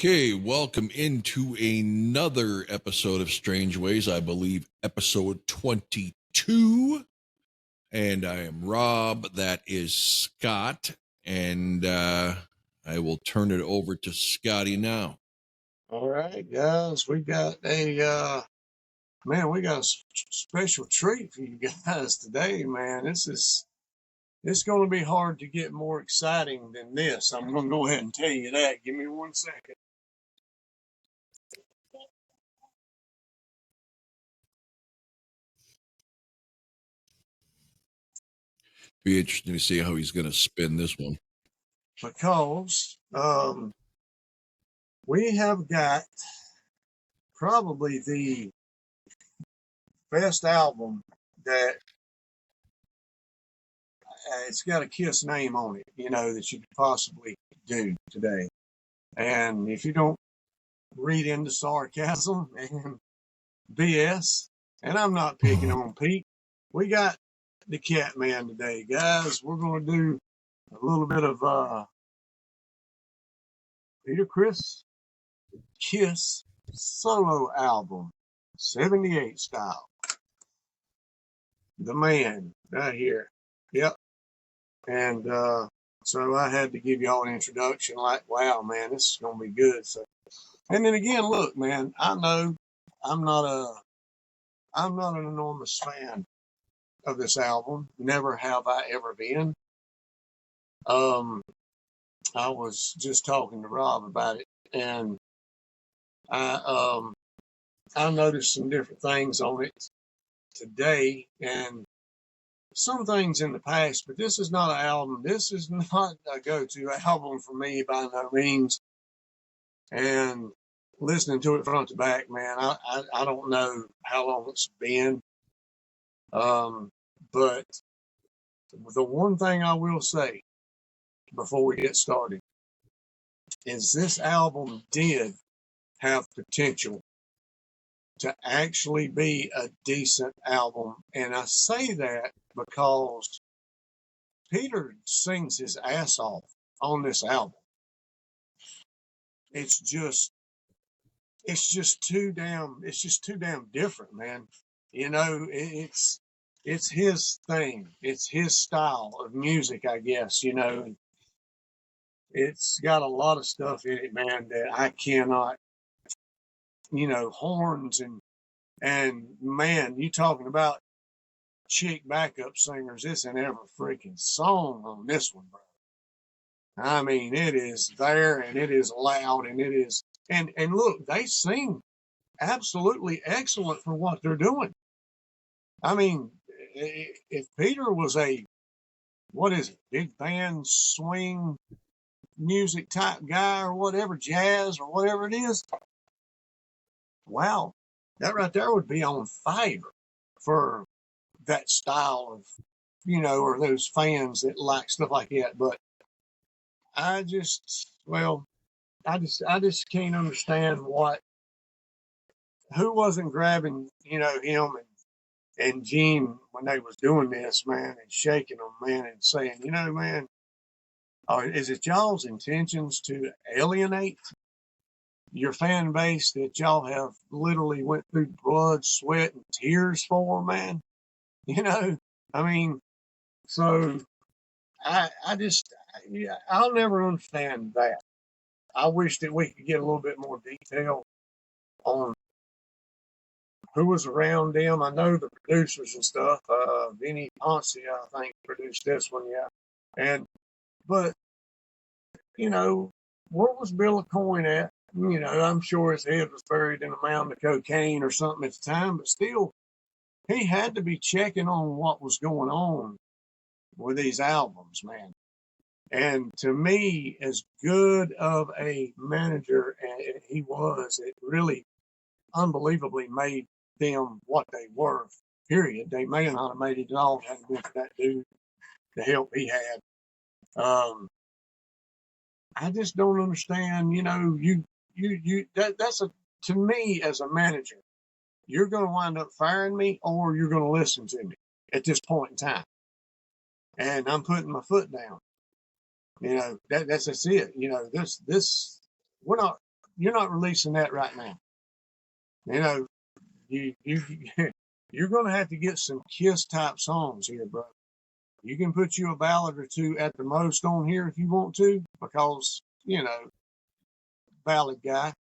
Okay, welcome into another episode of Strange Ways. I believe episode 22. And I am Rob. That is Scott. And I will turn it over to Scotty now. All right, guys, we got we got a special treat for you guys today, man. It's going to be hard to get more exciting than this. I'm going to go ahead and tell you that. Give me 1 second. Be interesting to see how he's going to spin this one. Because we have got probably the best album that it's got a Kiss name on it, that you could possibly do today. And if you don't read into sarcasm and BS, and I'm not picking on Pete, we got the Cat Man today, guys. We're going to do a little bit of Peter Criss Kiss solo album, 78 style. The man right here. Yep. And so I had to give y'all an introduction like, wow, man, this is going to be good. So, and then again, look, man, I know I'm not an enormous fan of this album. Never have I ever been. I was just talking to Rob about it, and I noticed some different things on it today, and some things in the past. But this is not an album. This is not a go-to album for me by no means. And listening to it front to back, man, I don't know how long it's been. But the one thing I will say before we get started is this album did have potential to actually be a decent album. And I say that because Peter sings his ass off on this album. It's just too damn different, man. It's his thing. It's his style of music, I guess, It's got a lot of stuff in it, man, that I cannot, horns and man, you talking about chick backup singers. It's in every freaking song on this one, bro. I mean, it is there and it is loud and it is, and look, they sing absolutely excellent for what they're doing. I mean, if Peter was a, what is it, big band swing music type guy or whatever, jazz or whatever it is, wow, that right there would be on fire for that style of, or those fans that like stuff like that. But I just can't understand who wasn't grabbing, him and Gene when they was doing this, man, and shaking them, man, and saying, man, is it y'all's intentions to alienate your fan base that y'all have literally went through blood, sweat, and tears for, man? I mean, so I'll never understand that. I wish that we could get a little bit more detail on who was around them. I know the producers and stuff. Vinny Ponce, I think, produced this one, yeah. But where was Bill Coyne at? I'm sure his head was buried in a mound of cocaine or something at the time, but still, he had to be checking on what was going on with these albums, man. And to me, as good of a manager as he was, it really unbelievably made them what they were, period. They may not have made it at all had it been for that dude, the help he had. I just don't understand, that's to me as a manager, you're going to wind up firing me or you're going to listen to me at this point in time. And I'm putting my foot down. That's it. This, we're not not releasing that right now. You know, you you're going to have to get some Kiss type songs here, bro. You can put you a ballad or two at the most on here if you want to, because ballad guy.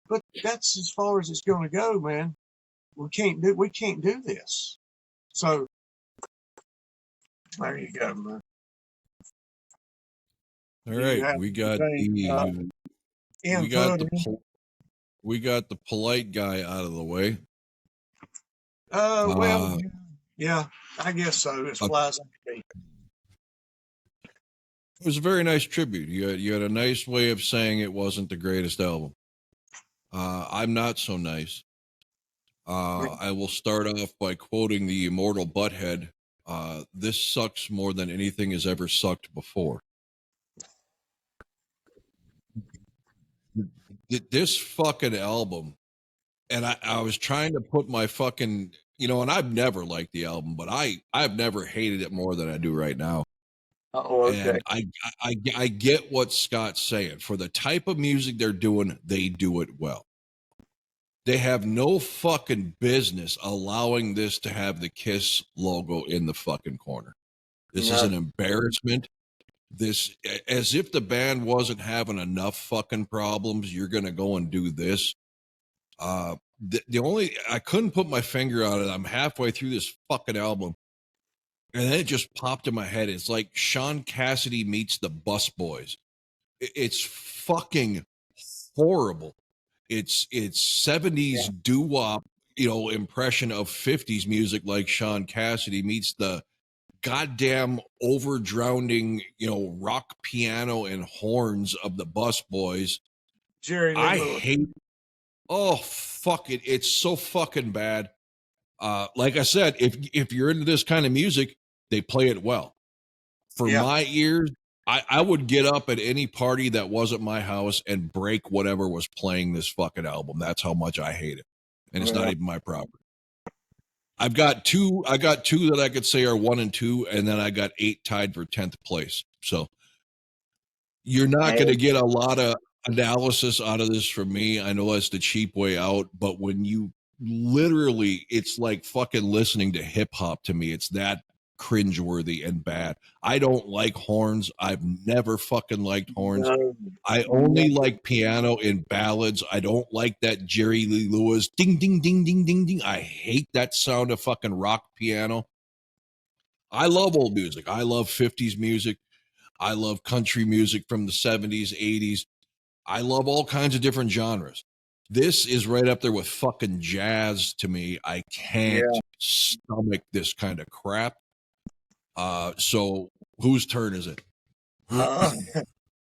But that's as far as it's going to go, man. We can't do this. So there you go, man. All right, we got the polite guy out of the way. Well, yeah, I guess so. As fly as I can be. It was a very nice tribute. You had a nice way of saying it wasn't the greatest album. I'm not so nice. I will start off by quoting the immortal Butthead. This sucks more than anything has ever sucked before. This fucking album, and I was trying to put my fucking, and I've never liked the album, but I've never hated it more than I do right now. Oh, okay. And I get what Scott's saying. For the type of music they're doing, they do it well. They have no fucking business allowing this to have the Kiss logo in the fucking corner. This is an embarrassment. This, as if the band wasn't having enough fucking problems, you're going to go and do this. The only, I couldn't put my finger on it. I'm halfway through this fucking album, and then it just popped in my head. It's like Sean Cassidy meets the Bus Boys. It's fucking horrible. It's 70s doo-wop, impression of 50s music, like Sean Cassidy meets the goddamn over-drowning, rock piano and horns of the Bus Boys. Jerry Lee Lewis. Oh, fuck it. It's so fucking bad. Like I said, if you're into this kind of music, they play it well. For my ears, I would get up at any party that wasn't my house and break whatever was playing this fucking album. That's how much I hate it. And it's not even my property. I got two that I could say are 1 and 2, and then I got 8 tied for 10th place. So you're not going to get a lot of analysis out of this from me. I know that's the cheap way out, but when you literally, it's like fucking listening to hip hop to me. It's that cringeworthy and bad. I don't like horns. I've never fucking liked horns. I only like piano in ballads. I don't like that Jerry Lee Lewis ding, ding, ding, ding, ding, ding. I hate that sound of fucking rock piano. I love old music. I love 50s music. I love country music from the 70s, 80s. I love all kinds of different genres. This is right up there with fucking jazz to me. I can't stomach this kind of crap. So whose turn is it?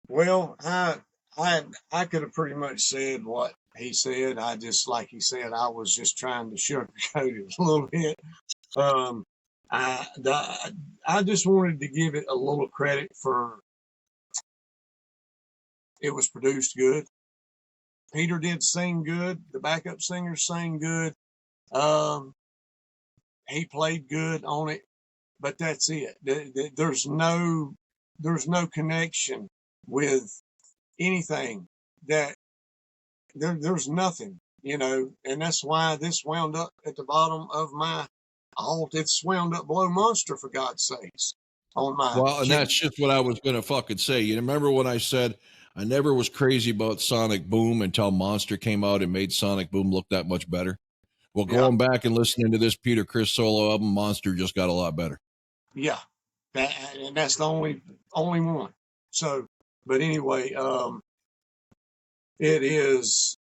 Well, I could have pretty much said what he said. I just, like he said, I was just trying to sugarcoat it a little bit. I just wanted to give it a little credit for it was produced good. Peter did sing good. The backup singers sang good. He played good on it, but that's it. There's no connection with anything. There's nothing, and that's why this wound up at the bottom of my alt. It's wound up below Monster, for God's sakes. On my and that's just what I was gonna fucking say. You remember when I said I never was crazy about Sonic Boom until Monster came out and made Sonic Boom look that much better? Well, going back and listening to this Peter Criss solo album, Monster just got a lot better. Yeah, and that's the only one. So, but anyway, it is.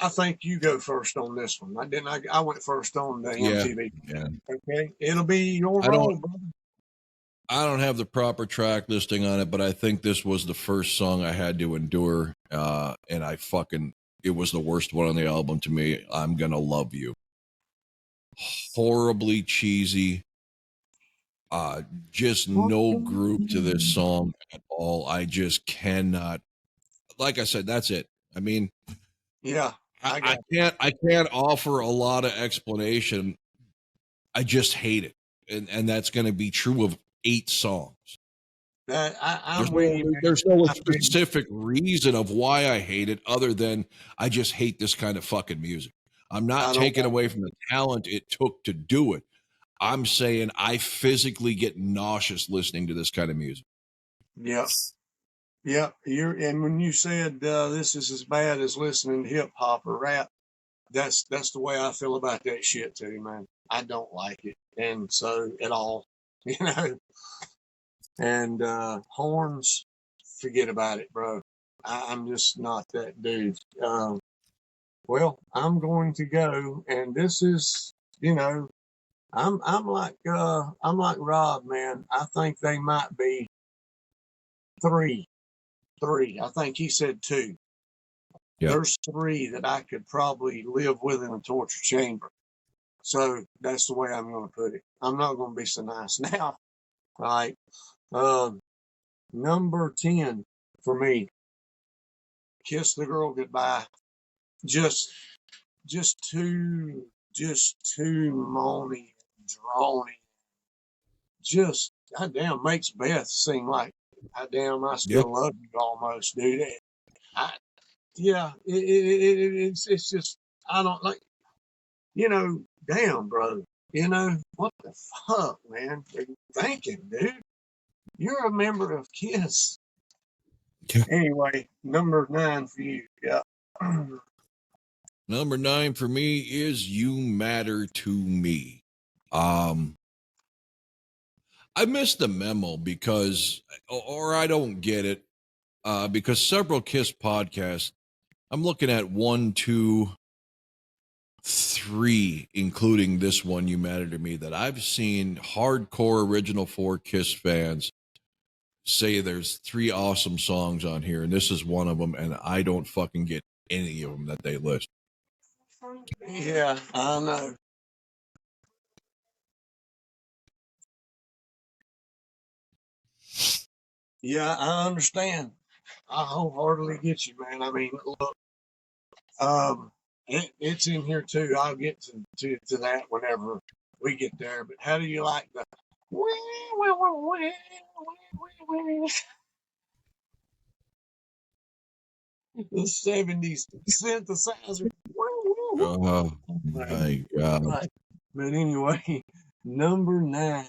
I think you go first on this one. I went first on the MTV. Yeah. Okay, it'll be your role, brother. I don't have the proper track listing on it, but I think this was the first song I had to endure, and it was the worst one on the album to me. I'm Gonna Love You. Horribly cheesy. Just no groove to this song at all. I just cannot. Like I said, that's it. I mean, I can't offer a lot of explanation. I just hate it, and that's going to be true of 8 songs. I'm with you, man. There's no I feel you. specific reason of why I hate it other than I just hate this kind of fucking music. I'm not I don't taking like away from the talent it took to do it. I'm saying I physically get nauseous listening to this kind of music. Yep. Yep. And when you said this is as bad as listening to hip hop or rap, that's the way I feel about that shit too, man. I don't like it. And so at all, you know. And horns, forget about it, bro. I'm just not that dude. Well, I'm going to go, and this is, you know, I'm like Rob, man. I think they might be three. I think he said two. Yeah. There's three that I could probably live with in a torture chamber. So that's the way I'm going to put it. I'm not going to be so nice now. All right. Number 10 for me, Kiss the Girl Goodbye. Just too moany, drony. Just goddamn makes Beth seem like goddamn I still love you almost, dude. It's just I don't like, you know, damn, bro. You know what the fuck, man? What are you thinking, dude? You're a member of Kiss. Yeah. Anyway, number 9 for you. Yeah. Number 9 for me is You Matter to Me. I missed the memo because, or I don't get it, because several Kiss podcasts, I'm looking at 1, 2, 3, including this one, You Matter to Me, that I've seen hardcore original 4 Kiss fans say there's 3 awesome songs on here, and this is one of them, and I don't fucking get any of them that they list. Yeah, I know. Yeah, I understand. I wholeheartedly get you, man. I mean, look, it's in here too. I'll get to that whenever we get there. But how do you like the the 70s synthesizer? Oh my God. Right. But anyway, number 9,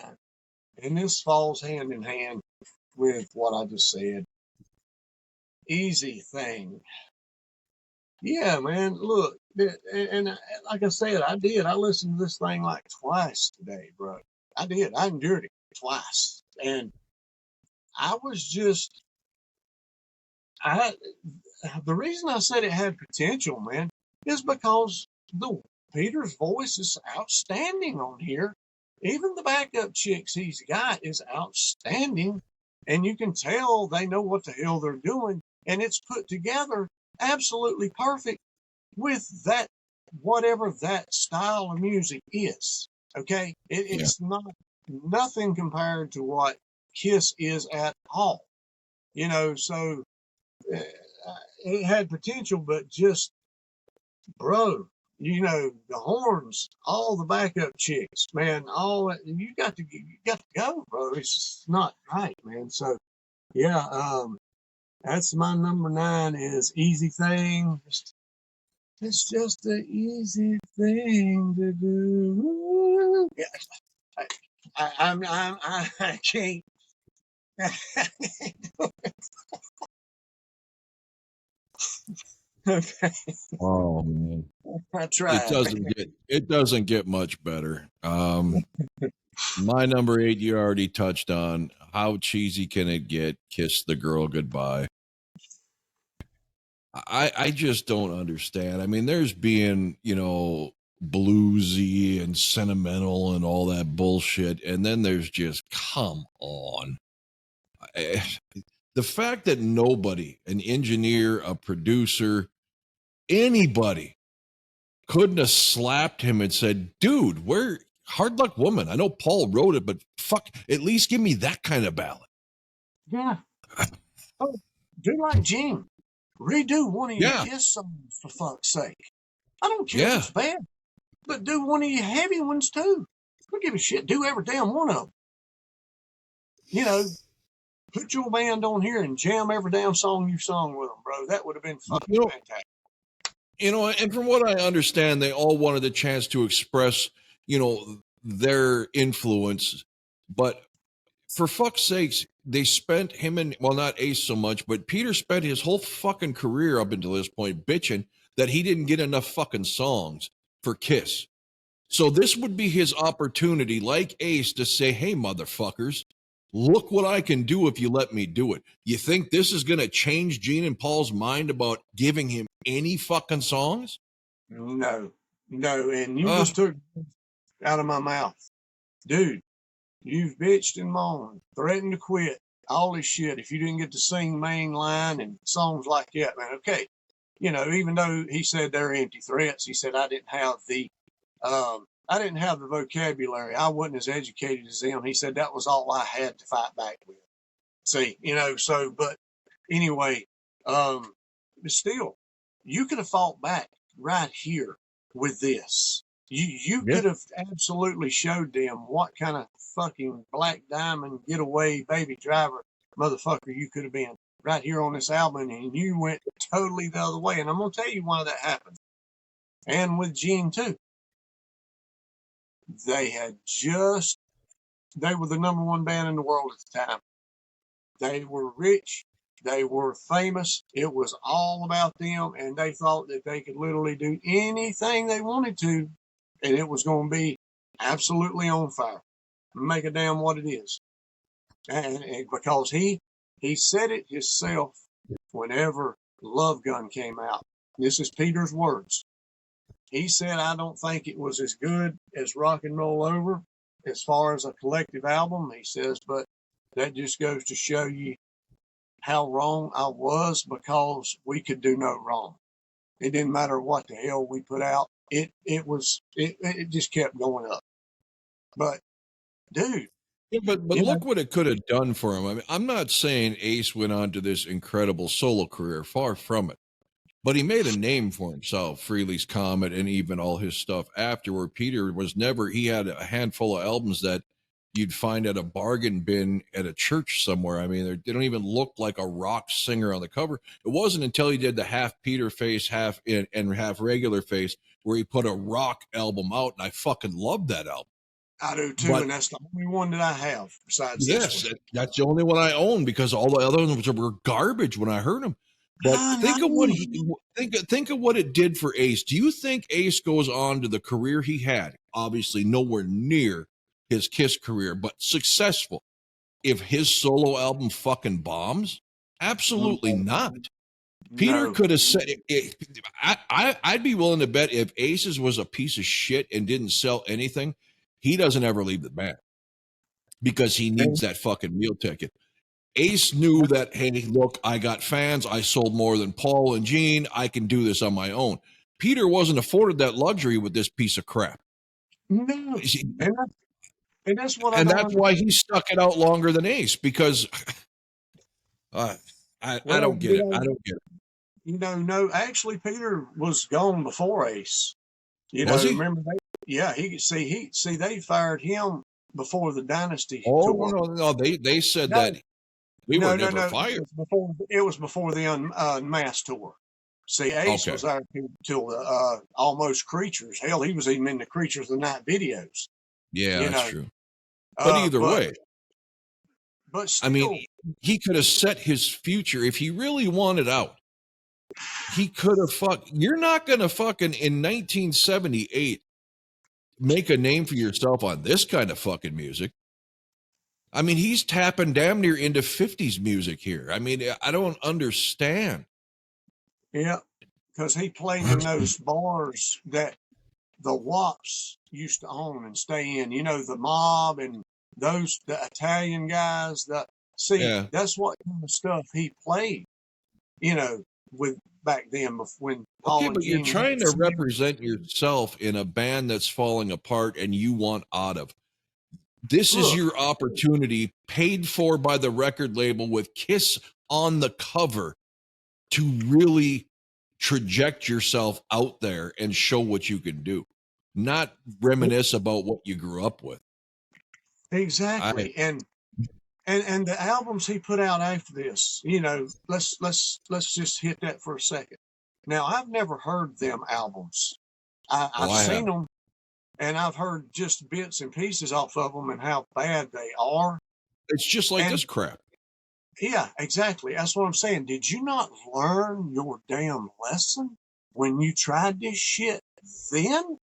and this falls hand in hand with what I just said. Easy Thing. Yeah, man. Look, and like I said, I listened to this thing like twice today, bro. I did. I endured it twice, and I was just, I. The reason I said it had potential, man, is because the Peter's voice is outstanding on here. Even the backup chicks he's got is outstanding, and you can tell they know what the hell they're doing, and it's put together absolutely perfect with that, whatever that style of music is. Okay, it's not nothing compared to what Kiss is at all. You know, so it had potential, but just, bro, you know, the horns, all the backup chicks, man, all that, you got to go, bro. It's just not right, man. So yeah, that's my number 9 is Easy Thing. It's just an easy thing to do. Yeah, I can't. Okay, Oh man. I tried. It doesn't get much better. My number 8 you already touched on. How cheesy can it get? Kiss the Girl Goodbye. I just don't understand. I mean, there's being, you know, bluesy and sentimental and all that bullshit, and then there's just, come on. The fact that nobody, an engineer, a producer, anybody couldn't have slapped him and said, dude, where Hard Luck Woman? I know Paul wrote it, but fuck, at least give me that kind of ballad. Yeah. Oh, do like Gene. Redo one of your Yeah. Kiss songs, for fuck's sake. I don't care Yeah. if it's bad, but do one of your heavy ones too. I don't give a shit. Do every damn one of them. You know, put your band on here and jam every damn song you sung with them, bro. That would have been fucking fantastic. And from what I understand, they all wanted the chance to express, their influence. But for fuck's sakes, they spent him and, well, not Ace so much, but Peter spent his whole fucking career up until this point bitching that he didn't get enough fucking songs for Kiss. So this would be his opportunity, like Ace, to say, hey, motherfuckers, look what I can do if you let me do it. You think this is going to change Gene and Paul's mind about giving him any fucking songs? No. And you just took out of my mouth. Dude, you've bitched and moaned, threatened to quit, all this shit if you didn't get to sing main line and songs like that, man. Okay. Even though he said they're empty threats, he said I didn't have the vocabulary. I wasn't as educated as them. He said that was all I had to fight back with. See, but anyway, but still, you could have fought back right here with this. You could have absolutely showed them what kind of fucking black diamond getaway baby driver motherfucker you could have been right here on this album, and you went totally the other way. And I'm going to tell you why that happened. And with Gene, too. They were the number one band in the world at the time. They were rich. They were famous. It was all about them, and they thought that they could literally do anything they wanted to, and it was going to be absolutely on fire. Make a damn what it is. And because he said it himself whenever Love Gun came out. This is Peter's words. He said, I don't think it was as good as Rock and Roll Over as far as a collective album. He says, but that just goes to show you how wrong I was, because we could do no wrong. It didn't matter what the hell we put out. It just kept going up. But dude. Yeah, but look what it could have done for him. I mean, I'm not saying Ace went on to this incredible solo career, far from it. But he made a name for himself, Frehley's Comet, and even all his stuff afterward. Peter he had a handful of albums that you'd find at a bargain bin at a church somewhere. I mean, they don't even look like a rock singer on the cover. It wasn't until he did the half Peter face, half regular face, where he put a rock album out, and I fucking loved that album. I do too, and that's the only one that I have besides this one. That's the only one I own, because all the other ones were garbage when I heard them. But think of what it did for Ace. Do you think Ace goes on to the career he had? Obviously, nowhere near his Kiss career, but successful. If his solo album fucking bombs, absolutely not. Peter could have said, I'd be willing to bet if Ace's was a piece of shit and didn't sell anything, he doesn't ever leave the band, because he needs that fucking meal ticket. Ace knew that, hey, look, I got fans. I sold more than Paul and Gene. I can do this on my own. Peter wasn't afforded that luxury with this piece of crap. No. And that's what that's why he stuck it out longer than Ace, because I don't get it. I don't get it. No, actually, Peter was gone before Ace. Was he? Remember they fired him before the Dynasty tour. No, they said that we were never fired. It was before the Unmasked tour. See, Ace was there till the Almost Creatures. Hell, he was even in the Creatures of the Night videos. Yeah, that's true. But either way. But still, I mean, he could have set his future if he really wanted out. He could have You're not going to fucking, in 1978, make a name for yourself on this kind of fucking music. I mean, he's tapping damn near into 50s music here. I mean, I don't understand. Yeah, because he played in those bars that the WAPs used to own and stay in. The Mob and the Italian guys. That's what kind of stuff he played, with back then when Paul and you're trying to represent yourself in a band that's falling apart and you want out of. This is your opportunity, paid for by the record label with Kiss on the cover, to really traject yourself out there and show what you can do, not reminisce about what you grew up with. Exactly. And And the albums he put out after this, let's just hit that for a second. Now, I've never heard them albums. Oh, I've I seen have. them, and I've heard just bits and pieces off of them and how bad they are. It's just like And this crap. yeah, exactly. That's what I'm saying. Did you not learn your damn lesson when you tried this shit then?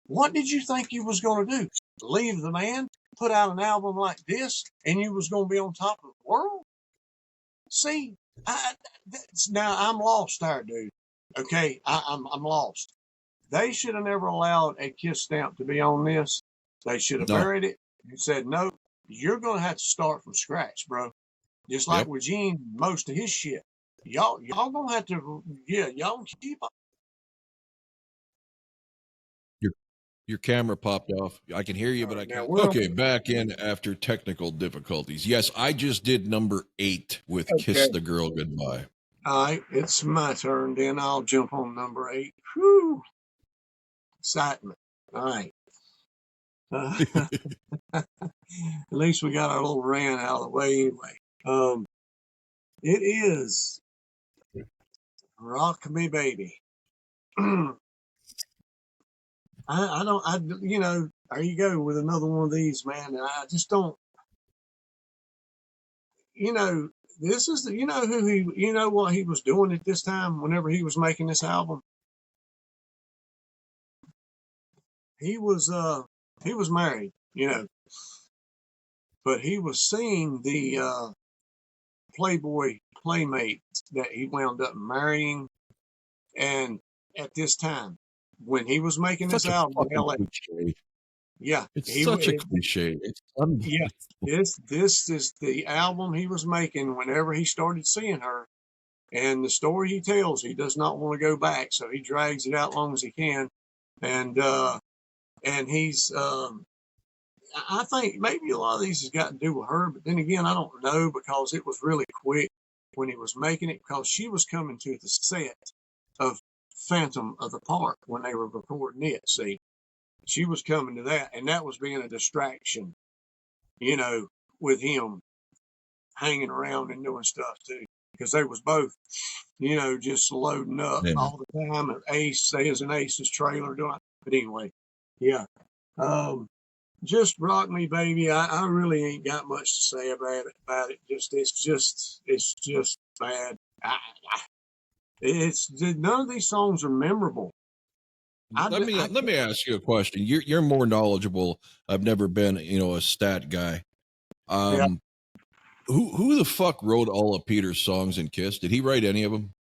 What did you think you was going to do? Leave the man, put out an album like this, and you was going to be on top of the world? See, now I'm lost there, dude. Okay, I'm lost. They should have never allowed a Kiss stamp to be on this. They should have No. buried it and said, no, you're going to have to start from scratch, bro. Just like Yep. with Gene, most of his shit. Y'all gonna have to, y'all keep up. Your camera popped off. I can hear you, but I Now, can't. well, Okay, back in after technical difficulties. Yes, I just did number 8 with okay. Kiss the Girl Goodbye. All right, it's my turn. Then I'll jump on number 8. Whew, excitement. All right. At least we got our little rant out of the way anyway. It is Rock Me Baby. I don't, there you go with another one of these, man. And I just don't, this is the, what he was doing at this time whenever he was making this album. He was married, but he was seeing the Playboy playmate that he wound up marrying. And at this time, when he was making this Such a album in fucking LA, cliche. yeah, It's such a cliche. It's yeah, this is the album he was making whenever he started seeing her. And the story he tells, he does not want to go back, so he drags it out long as he can. And he's I think maybe a lot of these has got to do with her, but then again, I don't know because it was really quick when he was making it because she was coming to the set of Phantom of the Park when they were recording it. See, she was coming to that, and that was being a distraction, with him hanging around and doing stuff too, because they was both, just loading up yeah. all the time. And Ace stays in Ace's trailer doing. But anyway, yeah. Just Rock Me Baby. I really ain't got much to say about it. It's just bad. It's none of these songs are memorable. Let me ask you a question. You're more knowledgeable. I've never been, a stat guy. Yeah. Who the fuck wrote all of Peter's songs in Kiss? Did he write any of them?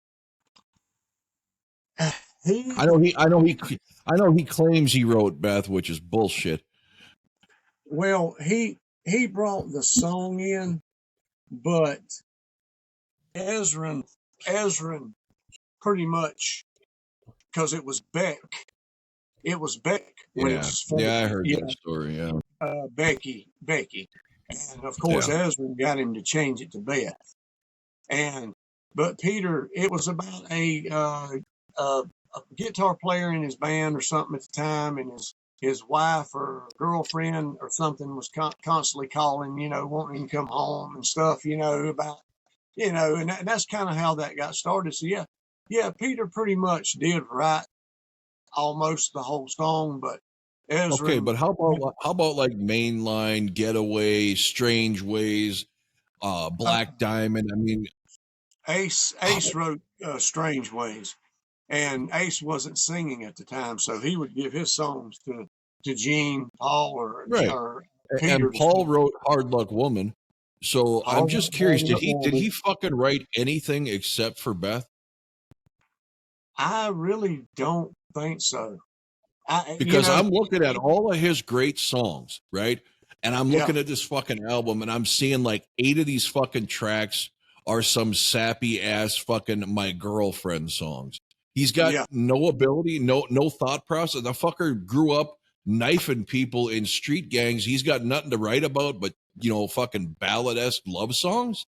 I know he claims he wrote Beth, which is bullshit. Well, he brought the song in, but Ezra pretty much, because it was Beck. It was Beck when it was first. Yeah, I heard that story. Yeah, Becky, and of course Ezra got him to change it to Beth. But Peter, it was about a guitar player in his band or something at the time, and his wife or girlfriend or something was constantly calling, wanting him to come home and stuff, about, and that's kind of how that got started. So yeah, Peter pretty much did write almost the whole song, but Ezra. Okay, but how about like Mainline, Getaway, Strange Ways, Black Diamond? I mean, Ace wrote Strange Ways, and Ace wasn't singing at the time, so he would give his songs to Gene, Paul, or Peter. And Paul wrote Hard Luck Woman. So Paul I'm just curious, did he fucking write anything except for Beth? I really don't think so. Because I'm looking at all of his great songs, right? And I'm looking at this fucking album and I'm seeing like 8 of these fucking tracks are some sappy ass fucking My Girlfriend songs. He's got no ability, no thought process. The fucker grew up knifing people in street gangs. He's got nothing to write about but, fucking ballad-esque love songs.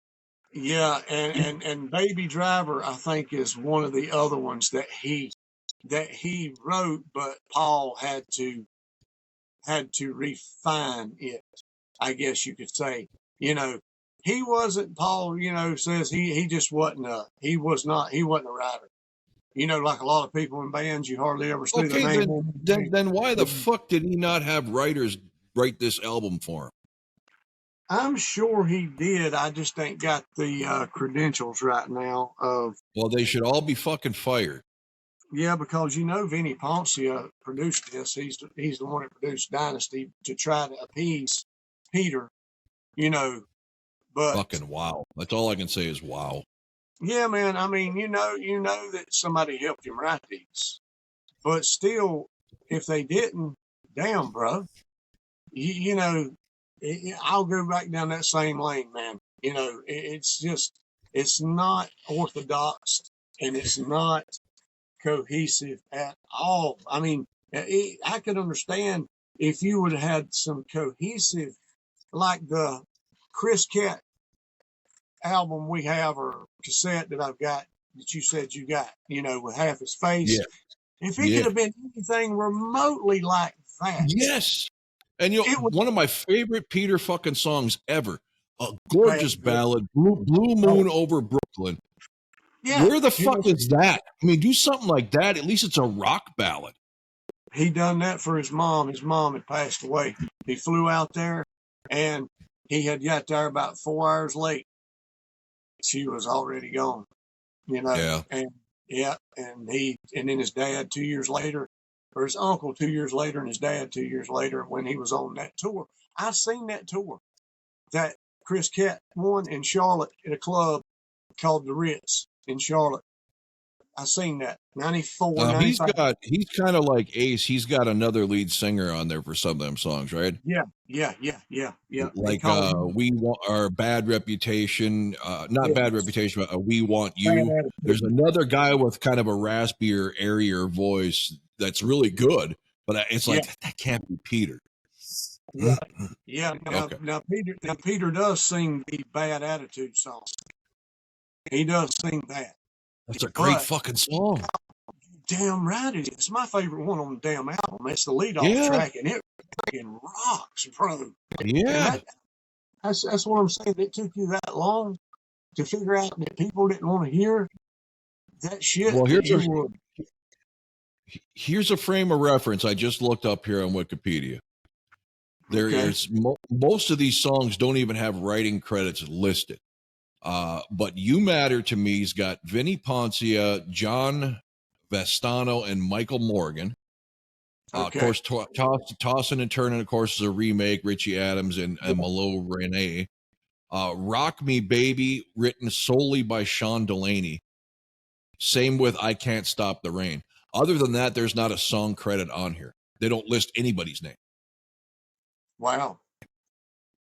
Yeah, and Baby Driver, I think, is one of the other ones that he wrote, but Paul had to refine it, I guess you could say. You know, he wasn't, Paul, says he just wasn't he wasn't a writer. Like a lot of people in bands, you hardly ever see the Okay, name. then why the fuck did he not have writers write this album for him? I'm sure he did. I just ain't got the credentials right now of. Well, they should all be fucking fired. Yeah, because Vinny Poncia produced this. He's the one that produced Dynasty to try to appease Peter. But fucking wow. That's all I can say is wow. Yeah, man. I mean, you know that somebody helped him write these, but still, if they didn't, damn, bro. I'll go back down that same lane, man. It's not orthodox and it's not cohesive at all. I mean, I could understand if you would have had some cohesive, like the Criss album we have or cassette that I've got that you said you got, with half his face. Yeah. If it could have been anything remotely like that. Yes. And one of my favorite Peter fucking songs ever, a gorgeous ballad, Blue Moon over Brooklyn. Yeah. Where the fuck is that? I mean, do something like that. At least it's a rock ballad. He done that for his mom. His mom had passed away. He flew out there and he had got there about 4 hours late. She was already gone, Yeah. And then his dad 2 years later, or his uncle 2 years later, and his dad 2 years later, when he was on that tour. I seen that tour that Criss won in Charlotte at a club called the Ritz in Charlotte. I seen that 94. 95. He's kind of like Ace. He's got another lead singer on there for some of them songs, right? Yeah. Like We Want Our Bad Reputation, not Bad Reputation, but We Want You. There's another guy with kind of a raspier, airier voice that's really good, but it's like that can't be Peter. Yeah, yeah. Now Peter does sing the Bad Attitude song. He does sing that. That's a great fucking song. Damn right it is. It's my favorite one on the damn album. It's the lead-off track, and it fucking rocks, bro. Yeah. That's what I'm saying. It took you that long to figure out that people didn't want to hear that shit. Well, here's a frame of reference I just looked up here on Wikipedia. There is most of these songs don't even have writing credits listed. But You Matter to Me's got Vinny Poncia, John Vestano, and Michael Morgan. Of course, Tossin' and Turnin', of course, is a remake, Richie Adams and Malo Renee. Rock Me Baby, written solely by Sean Delaney. Same with I Can't Stop the Rain. Other than that, there's not a song credit on here. They don't list anybody's name. Wow.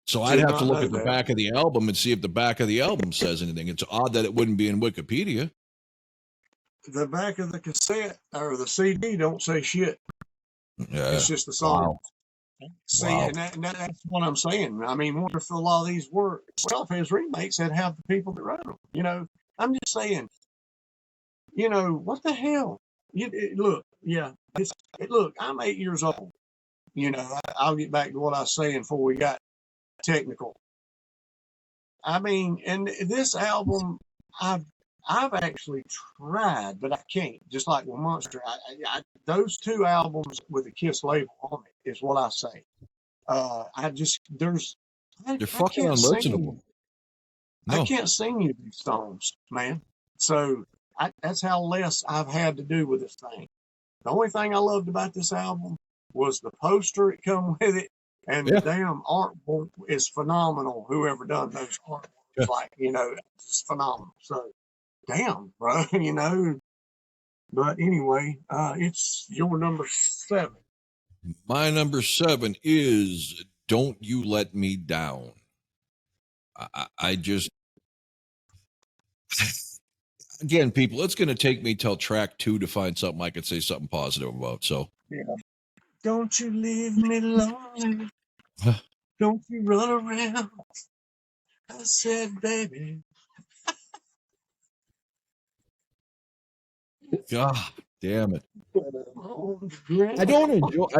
So I'd have to look at the back of the album and see if the back of the album says anything. It's odd that it wouldn't be in Wikipedia. The back of the cassette or the CD don't say shit. Yeah. It's just the song. Wow. See, and that's what I'm saying. I mean, wonder if a lot of these were his remakes that have the people that wrote them. I'm just saying. What the hell? Look, I'm 8 years old. I'll get back to what I was saying before we got technical. I mean, and this album, I've actually tried, but I can't. Just like with Monster, those two albums with the Kiss label on it is what I say. They're fucking unlistenable. I can't sing you these songs, man. So that's how less I've had to do with this thing. The only thing I loved about this album was the poster it come with it, and the damn artwork is phenomenal. Whoever done those artworks, it's phenomenal. So, damn, bro, But anyway, it's your number 7. My number 7 is Don't You Let Me Down. I just... Again, people, it's going to take me till track 2 to find something I could say something positive about. So, Don't you leave me lonely. Don't you run around. I said, baby. God damn it. I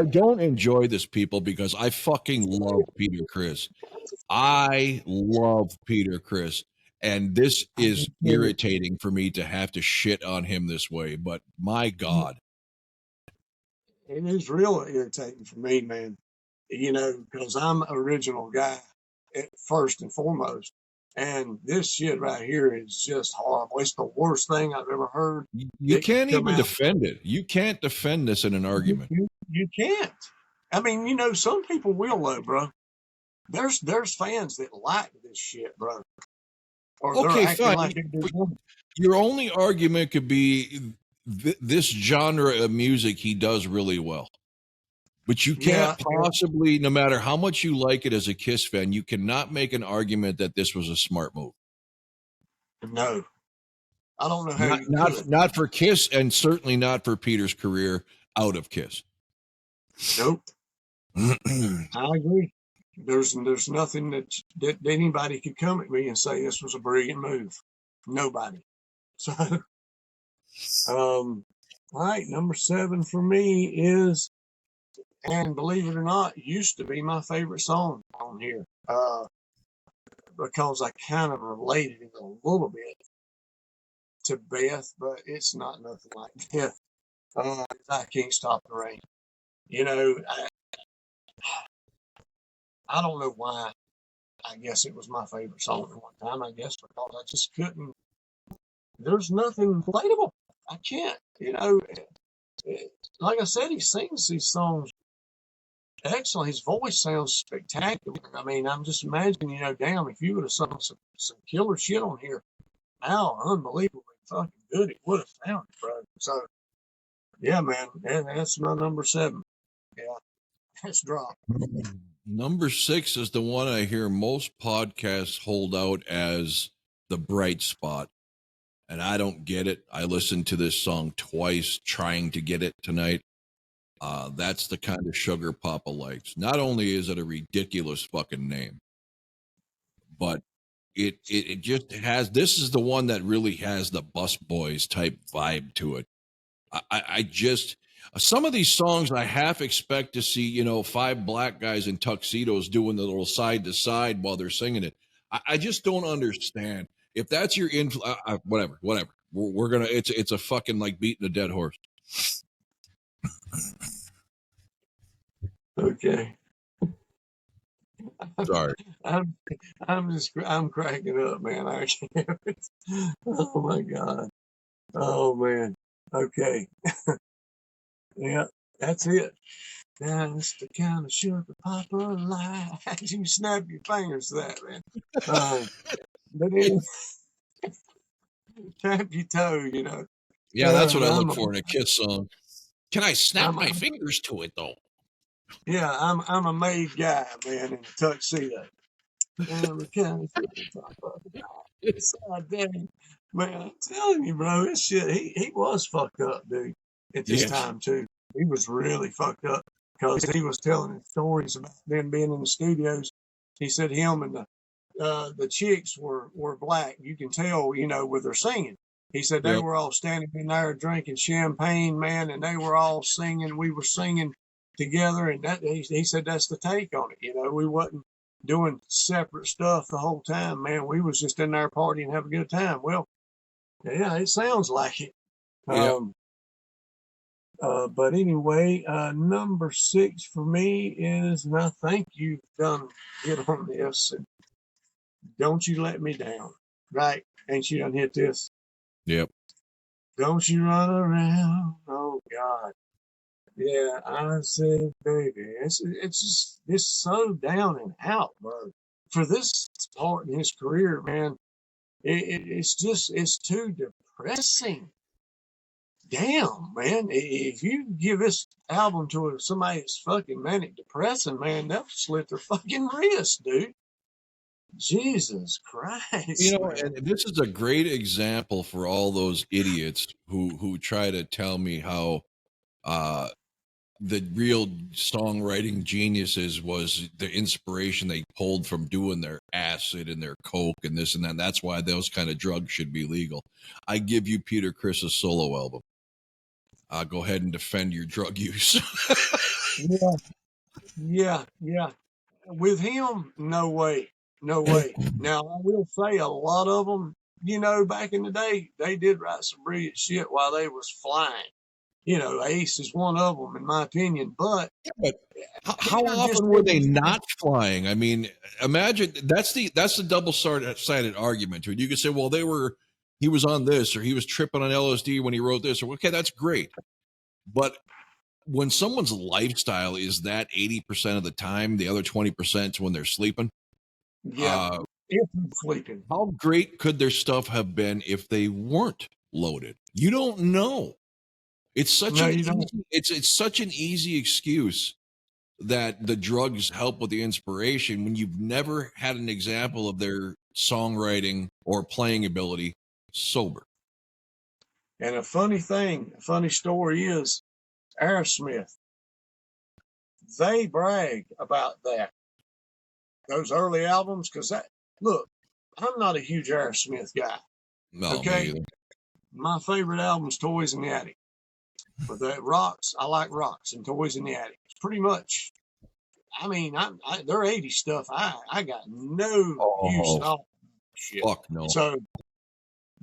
don't enjoy this, people, because I fucking love Peter Criss. I love Peter Criss, and this I is can tell you, irritating for me to have to shit on him this way, but my God. it is real irritating for me, man. You know, because I'm an original guy first and foremost. And this shit right here is just horrible. It's the worst thing I've ever heard You that could can't come even out. defend it. You can't defend this in an argument. You can't. I mean, you know, some people will though, bro. There's fans that like this shit, bro. Or they're Okay, acting fine. like they do. Your only argument could be this genre of music he does really well. But you Yeah, can't possibly, no matter how much you like it as a Kiss fan, you cannot make an argument that this was a smart move. no. I don't know how you could. Not for Kiss, and certainly not for Peter's career out of Kiss. Nope. I agree. There's nothing that anybody could come at me and say this was a brilliant move. Nobody. So all right, number 7 for me is, and believe it or not, used to be my favorite song on here. Because I kind of related it a little bit to Beth, but it's not nothing like Beth. I Can't Stop the Rain. You know, I don't know why. I guess it was my favorite song at one time. I guess because I just couldn't. There's nothing relatable. I can't. You know, like I said, he sings these songs excellent. His voice sounds spectacular. I mean, I'm just imagining, you know, damn, if you would have sung some killer shit on here, how unbelievably fucking good it would have sounded, bro. So, yeah, man, and that's my number 7. Yeah, that's drop. Number 6 is the one I hear most podcasts hold out as the bright spot. And I don't get it. I listened to this song twice trying to get it tonight. That's the kind of sugar Papa likes. Not only is it a ridiculous fucking name, but it just has, this is the one that really has the Bus Boys type vibe to it. I just, some of these songs I half expect to see, you know, 5 black guys in tuxedos doing the little side to side while they're singing it. I just don't understand. If that's your whatever. We're gonna. It's a fucking like beating a dead horse. Okay. Sorry. I'm cracking up, man. I can't. Oh my god. Oh man. Okay. Yeah, that's it. That's the kind of sugar Papa like. You snap your fingers to that, man. But then tap your toe, you know. Yeah, that's what I I'm look a, for in a Kiss song. Can I snap I'm my a, fingers to it though? yeah, I'm a made guy, man, in a tuxedo. I'm the kind of sugar Papa like. It's dang, man. I'm telling you, bro, this shit. He was fucked up, dude. At this Yes. time too, he was really fucked up because he was telling his stories about them being in the studios. He said him and the chicks were black. You can tell, you know, with their singing. He said they Yep. were all standing in there drinking champagne, man, and they were all singing. We were singing together, and that he said that's the take on it. You know, we wasn't doing separate stuff the whole time, man. We was just in there partying and having a good time. Well, yeah, it sounds like it. Yep. But anyway, number 6 for me is, and I think you've done hit on this. Don't You Let Me Down, right? Ain't you done hit this? Yep. Don't you run around? Oh God, yeah. I said, baby, it's just it's so down and out, bro. For this part in his career, man, it's too depressing. Damn, man. If you give this album to somebody that's fucking manic depressing, man, they'll slit their fucking wrist, dude. Jesus You Christ, know, man. and this is a great example for all those idiots who try to tell me how uh the real songwriting geniuses was the inspiration they pulled from doing their acid and their coke and this and that. That's why those kind of drugs should be legal. I give you Peter Criss's solo album. Go ahead and defend your drug use. Yeah, yeah, yeah. With him, no way. No way. Now, I will say a lot of them, back in the day, they did write some brilliant shit while they was flying. Ace is one of them, in my opinion. But But how Peter just often were they didn't. not flying? I mean, imagine that's the double-sided argument to it. You could say, well, he was on this, or he was tripping on LSD when he wrote this, or okay, that's great. But when someone's lifestyle is that 80% of the time, the other 20% when they're sleeping, Yeah, if you're sleeping. how great could their stuff have been if they weren't loaded? You don't know. It's such No, an you easy, don't. it's such an easy excuse that the drugs help with the inspiration when you've never had an example of their songwriting or playing ability sober. And a funny story is Aerosmith. They brag about those early albums, because look, I'm not a huge Aerosmith guy. No, Okay, me either. my favorite album's Toys in the Attic. But the Rocks, I like Rocks and Toys in the Attic. Pretty much. I mean, their 80s stuff, I got no use at all. Shit. Fuck no. So,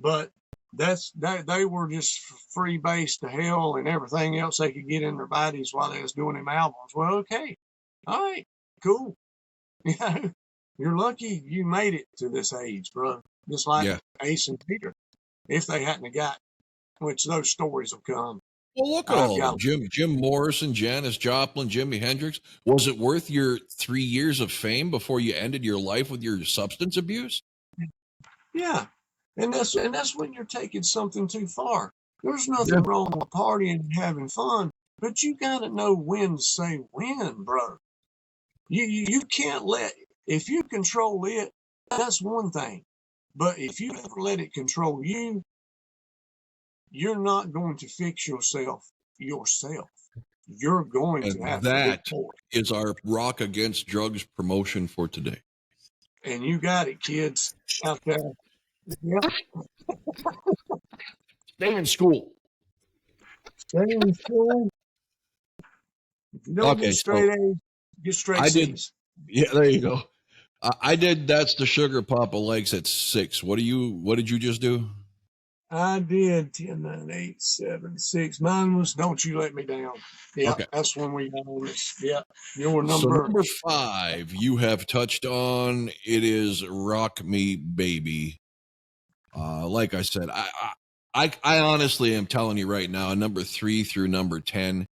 but they were just free bass to hell and everything else they could get in their bodies while they was doing them albums. Well, okay, all right, cool. You're lucky you made it to this age, bro. Just like Ace and Peter, if they hadn't got, which those stories will come. Well, look at all of them. Jim Morrison, Janis Joplin, Jimi Hendrix. Was it worth your 3 years of fame before you ended your life with your substance abuse? Yeah. And that's when you're taking something too far. There's nothing wrong with partying and having fun, but you gotta know when to say when, bro. You can't if you control it, that's one thing. But if you ever let it control you, you're not going to fix yourself. You're going to have that to look is our Rock Against Drugs promotion for today. And you got it, kids out there. Yep. Stay in school. Stay in school. If you don't get straight A's, get straight C's. Yeah, there you go. I did That's the Sugar Papa Likes at 6. What did you just do? I did 10, 9, 8, 7, 6. Mine was Don't You Let Me Down. Yeah, okay. That's when we got on this. Yeah, your number. So number 5, you have touched on. It is Rock Me Baby. Like I said, I honestly am telling you right now, number 3 through number 10,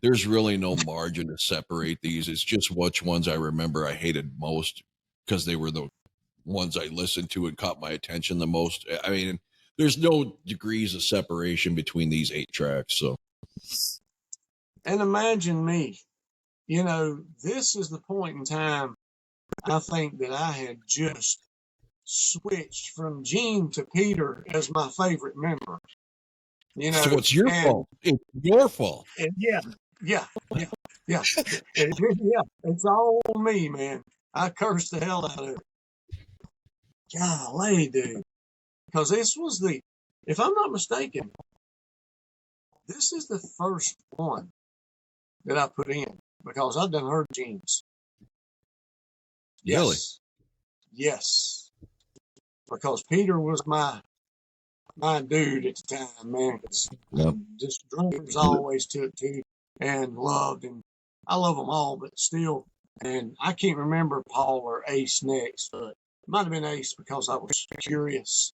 there's really no margin to separate these. It's just which ones I remember I hated most because they were the ones I listened to and caught my attention the most. I mean, there's no degrees of separation between these 8 tracks. So, and imagine me, this is the point in time I think that I had just switched from Gene to Peter as my favorite member. So it's your fault. It's your fault. Yeah. Yeah. It's all me, man. I cursed the hell out of it. Golly, dude. Because this was if I'm not mistaken, this is the first one that I put in because I've done heard Gene's. Yes. Really? Yes. Because Peter was my dude at the time, man. Yep. Just drummers always took to and loved, and I love them all, but still. And I can't remember Paul or Ace next, but it might have been Ace because I was curious.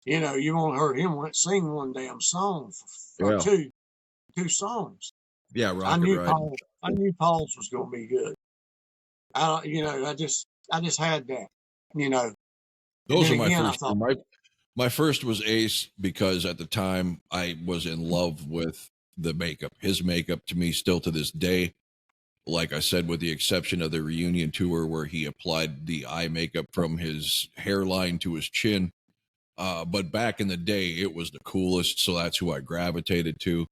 You only heard him sing one damn song or two songs. Yeah, I knew Paul's was going to be good. I just had that. Those are my first. My first was Ace because at the time I was in love with the makeup. His makeup to me still to this day, like I said, with the exception of the reunion tour where he applied the eye makeup from his hairline to his chin. But back in the day, it was the coolest. So that's who I gravitated to.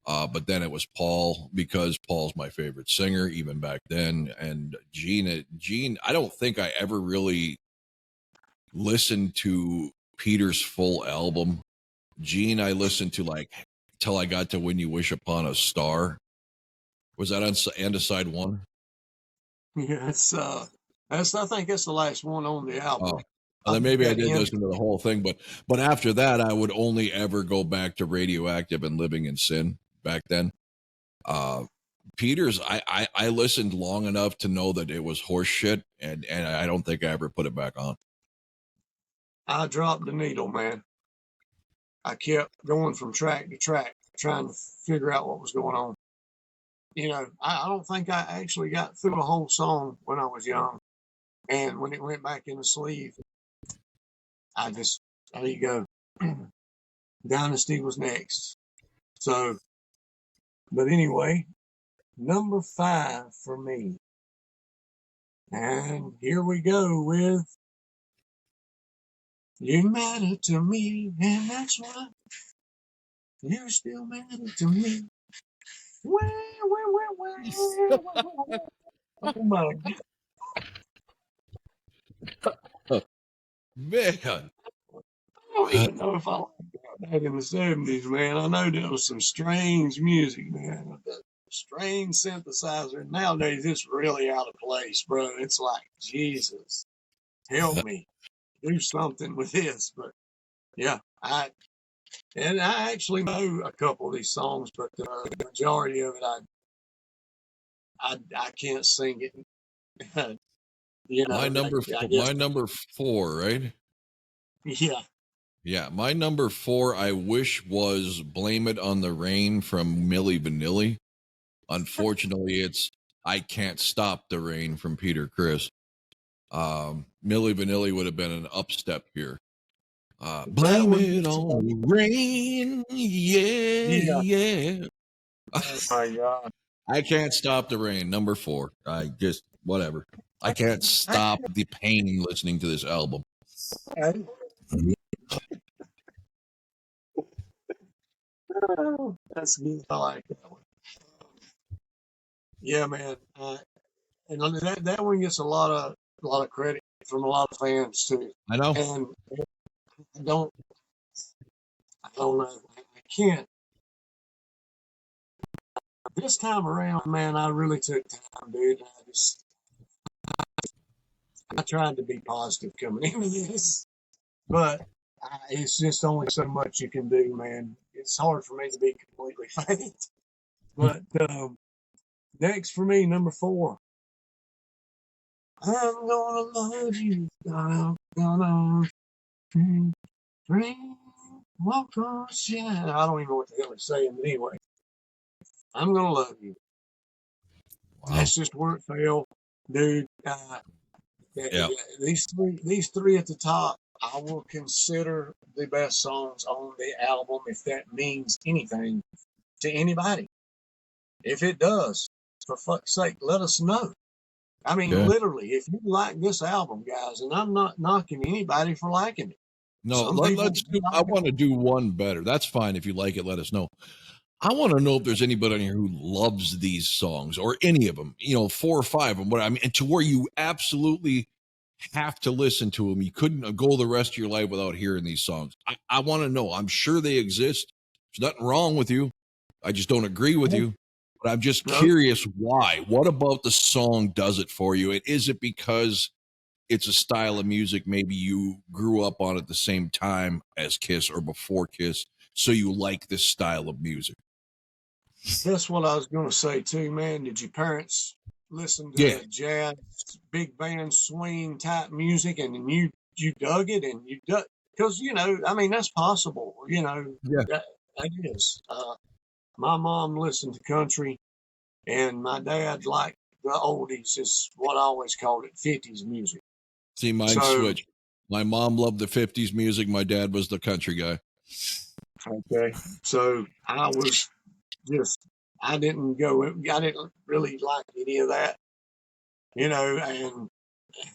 But then it was Paul because Paul's my favorite singer even back then. And Gene, I don't think I ever really listened to Peter's full album. Gene, I listened to till I got to When You Wish Upon a Star. Was that on side 1? Yeah, it's I think that's the last one on the album. Oh, well, then maybe I That didn't end. listen to the whole thing, but after that, I would only ever go back to Radioactive and Living in Sin back then. Peters, I listened long enough to know that it was horse shit, and I don't think I ever put it back on. I dropped the needle, man. I kept going from track to track, trying to figure out what was going on. You know, I don't think I actually got through the whole song when I was young. And when it went back in the sleeve, I just, there you go. Dynasty was next. So, but anyway, number 5 for me. And here we go with You Matter to Me, and that's why you still matter to me. Oh my God. Man, I don't even know if I like that in the 70s, man. I know there was some strange music, man. The strange synthesizer. Nowadays, it's really out of place, bro. It's like, Jesus, help me do something with this. But yeah, I actually know a couple of these songs, but the majority of it, I can't sing it. You know, I guess, my number 4, right? yeah. Yeah, my number 4, I wish, was Blame It on the Rain from Milli Vanilli. Unfortunately, it's I Can't Stop the Rain from Peter Criss. Milli Vanilli would have been an upstep here. That Blame one, it on the rain, yeah, yeah. yeah. Oh my God. I Can't Stop the Rain, number 4. I just, whatever. I can't I, stop the pain listening to this album. I, that's good. I like that one. Yeah, man. And that one gets a lot of credit from a lot of fans too. I know. And I don't I don't know. I can't. This time around, man, I really took time, dude. I tried to be positive coming into this, but it's just only so much you can do, man. It's hard for me to be completely faint. But next for me, number 4. I'm gonna love you. Gonna bring walk on shine. I don't even know what the hell he's saying, but anyway, I'm gonna love you. Wow. That's just where it fell, dude. Yeah. These three at the top, I will consider the best songs on the album if that means anything to anybody. If it does, for fuck's sake, let us know. I mean, Yeah. literally, if you like this album, guys, and I'm not knocking anybody for liking it. No, Some people let's do, I like it. want to do one better. That's fine. If you like it, let us know. I want to know if there's anybody on here who loves these songs or any of them, 4 or 5 of them. What I mean, and to where you absolutely have to listen to them. You couldn't go the rest of your life without hearing these songs. I want to know. I'm sure they exist. There's nothing wrong with you. I just don't agree with you. But I'm just No, curious why. What about the song does it for you? Is it because it's a style of music maybe you grew up on at the same time as Kiss or before Kiss, so you like this style of music? that's what I was going to say too, man. Did your parents listen Yeah. to jazz, big band swing type music, and then you dug it and you dug because I mean that's possible. Yeah. That is. My mom listened to country, and my dad liked the oldies. Is what I always called it, 50s music. See, mine So switched. My mom loved the 50s music. My dad was the country guy. okay, so I didn't go. I didn't really like any of that, and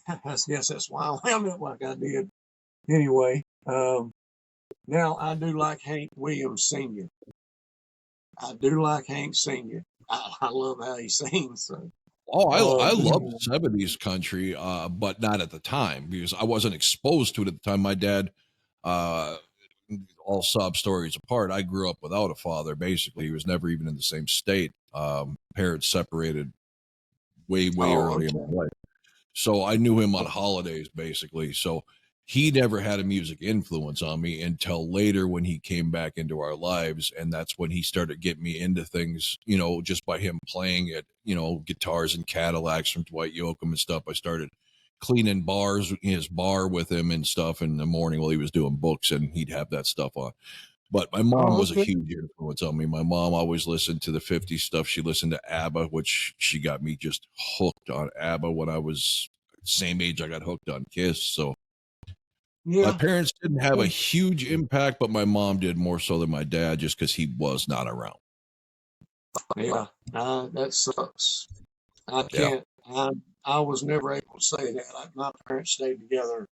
I guess that's why I wound up like I did. Anyway, now I do like Hank Williams Sr. I do like Hank Sr. I love how he sings. So, Oh, I love anyway. 70s country, but not at the time because I wasn't exposed to it at the time. My dad, uh, all sob stories apart, I grew up without a father. Basically, he was never even in the same state. Parents separated way Oh, early in okay. my life. So I knew him on holidays, basically. So he never had a music influence on me until later when he came back into our lives. And that's when he started getting me into things, just by him playing it, guitars and Cadillacs from Dwight Yoakam and stuff. I started cleaning bars in his bar with him and stuff in the morning while he was doing books, and he'd have that stuff on. But my mom Oh, was a okay. huge influence on me. My mom always listened to the 50s stuff. She listened to ABBA, which she got me just hooked on ABBA when I was same age I got hooked on Kiss. So my Yeah. parents didn't have a huge impact, but my mom did more so than my dad just because he was not around. Yeah. That sucks. I Yeah. can't. I was never able to say that. Like my parents stayed together.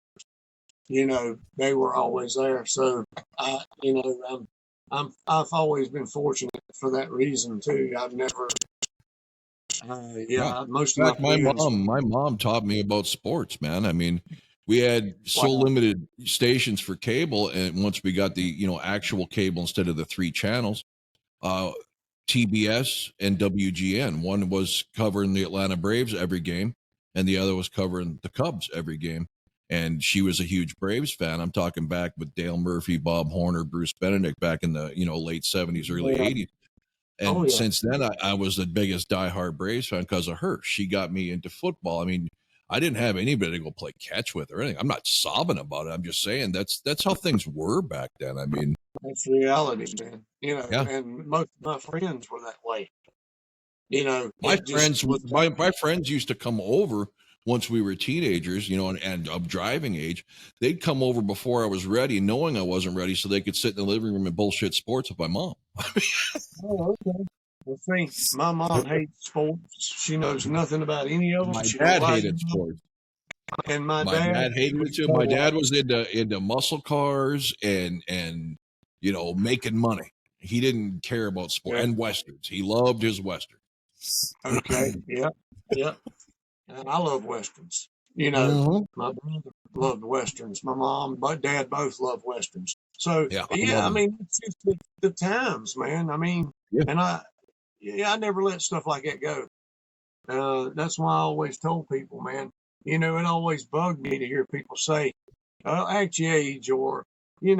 They were always there. So I've always been fortunate for that reason too. I've never. Yeah. Most In of my fact, friends. my mom taught me about sports, man. I mean, we had so Wow. limited stations for cable, and once we got the, actual cable instead of the 3 channels, uh, TBS and WGN. One was covering the Atlanta Braves every game, and the other was covering the Cubs every game. And she was a huge Braves fan. I'm talking back with Dale Murphy, Bob Horner, Bruce Benedict back in the late 70s, early Yeah. 80s. Oh And yeah. since then, I was the biggest diehard Braves fan because of her. She got me into football. I mean, I didn't have anybody to go play catch with or anything. I'm not sobbing about it. I'm just saying that's how things were back then. I mean, That's reality, man. yeah. And most of my friends were that way. My It just friends, was. my friends used to come over once we were teenagers, and of driving age. They'd come over before I was ready, knowing I wasn't ready, so they could sit in the living room and bullshit sports with my mom. Oh, okay. Well, see, my mom hates sports. She knows nothing about any of them. My She don't dad like hated them. sports. And my My dad, dad hated it we too. My dad co-op. was into muscle cars and making money. He didn't care about sport Yeah. and westerns. He loved his western. Okay. Yeah. Yeah. And I love westerns. Mhm. My brother loved westerns. My mom, but dad both love westerns. So Yeah, I yeah, love I him. mean, it's just the times, man. I mean, Yeah. and I never let stuff like that go. That's why I always told people, man. It always bugged me to hear people say, act your age, or you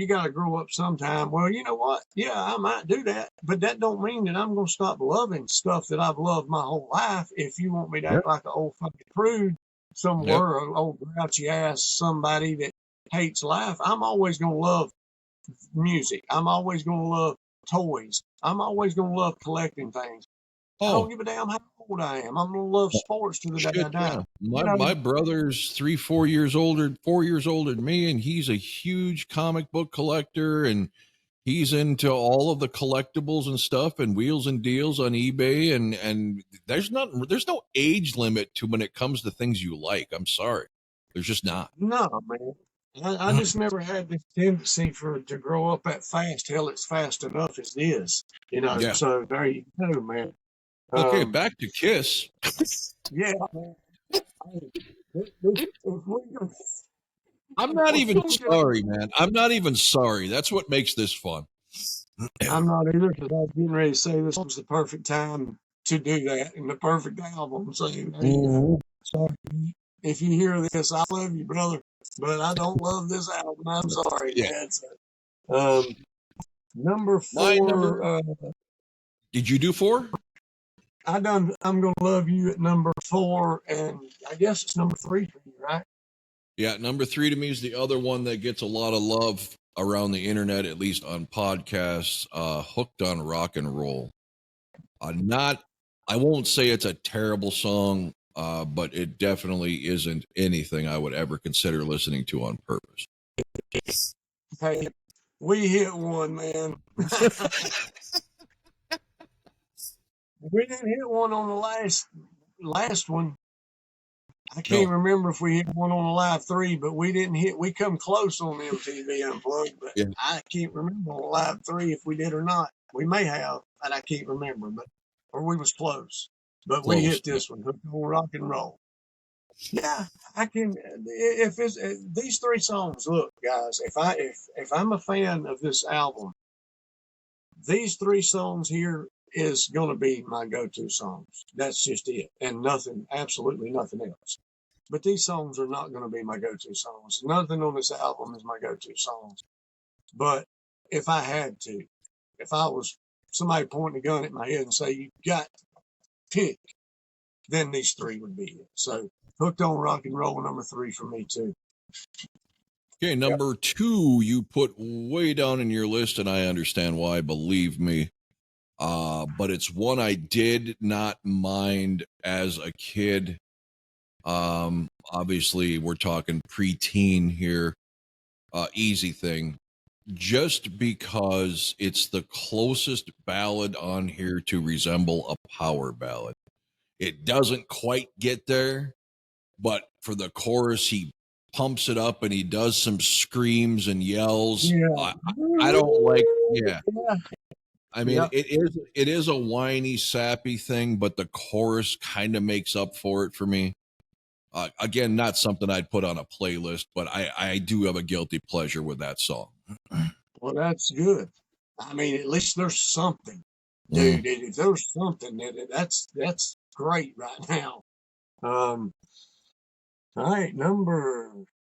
got to grow up sometime. Well, you know what? Yeah, I might do that, but that don't mean that I'm gonna stop loving stuff that I've loved my whole life. If you want me to Yep. act like an old fucking prude Yep. somewhere, or an old grouchy ass somebody that hates life, I'm always gonna love music. I'm always gonna love toys. I'm always gonna love collecting things. I don't Oh, give a damn how old I am. I'm gonna love sports to the day I shit, die. yeah. You My know, brother's 4 years older than me, and he's a huge comic book collector, and he's into all of the collectibles and stuff and wheels and deals on eBay, and there's no age limit to when it comes to things you like. I'm sorry. There's just not. no, man. I just never had this tendency to grow up that fast. Hell, it's fast enough as it is. Yeah. So there you go, man. Okay, Um, back to Kiss. yeah, man. Hey, if we go, I'm if not we're even gonna get, sorry, man. I'm not even sorry. That's what makes this fun. I'm not either, because I was getting ready to say this was the perfect time to do that and the perfect album. So there you go. Mhm. Sorry. If you hear this, I love you, brother, but I don't love this album. I'm sorry, Yeah. man. So, um, number My number. four, Did you do 4? I'm gonna love you at number four, and I guess it's number three for you, right? Yeah, number 3 to me is the other one that gets a lot of love around the internet, at least on podcasts. Hooked on Rock and Roll. Not, I won't say it's a terrible song, but it definitely isn't anything I would ever consider listening to on purpose. Hey, we hit one, man. We didn't hit one on the last one. I can't No, remember if we hit one on the live three, but we didn't hit. We come close on the MTV Unplugged, but yeah, I can't remember on the live three if we did or not. We may have, and I can't remember, but or we was close. But we close. hit Yeah. this one, Hooked on Rock and Roll. Yeah, I can. If it's these three songs, look, guys. If I'm a fan of this album, these three songs here is going to be my go-to songs. That's just it, and nothing, absolutely nothing else. But these songs are not going to be my go-to songs. Nothing on this album is my go-to songs. But if I had to, if I was somebody pointing a gun at my head and say, you got to pick, then these three would be it. So Hooked on Rock and Roll, number 3 for me too. Okay, number 2, you put way down in your list, and I understand why, believe me. But it's one I did not mind as a kid. Obviously, we're talking preteen here. Easy thing. Just because it's the closest ballad on here to resemble a power ballad. It doesn't quite get there, but for the chorus, he pumps it up and he does some screams and yells. Yeah. I don't like, yeah. Yeah. I mean, Yeah. it is a whiny, sappy thing, but the chorus kind of makes up for it for me. Again, not something I'd put on a playlist, but I do have a guilty pleasure with that song. Well, that's good. I mean, at least there's something, dude. If there's something, that's great right now. All right, number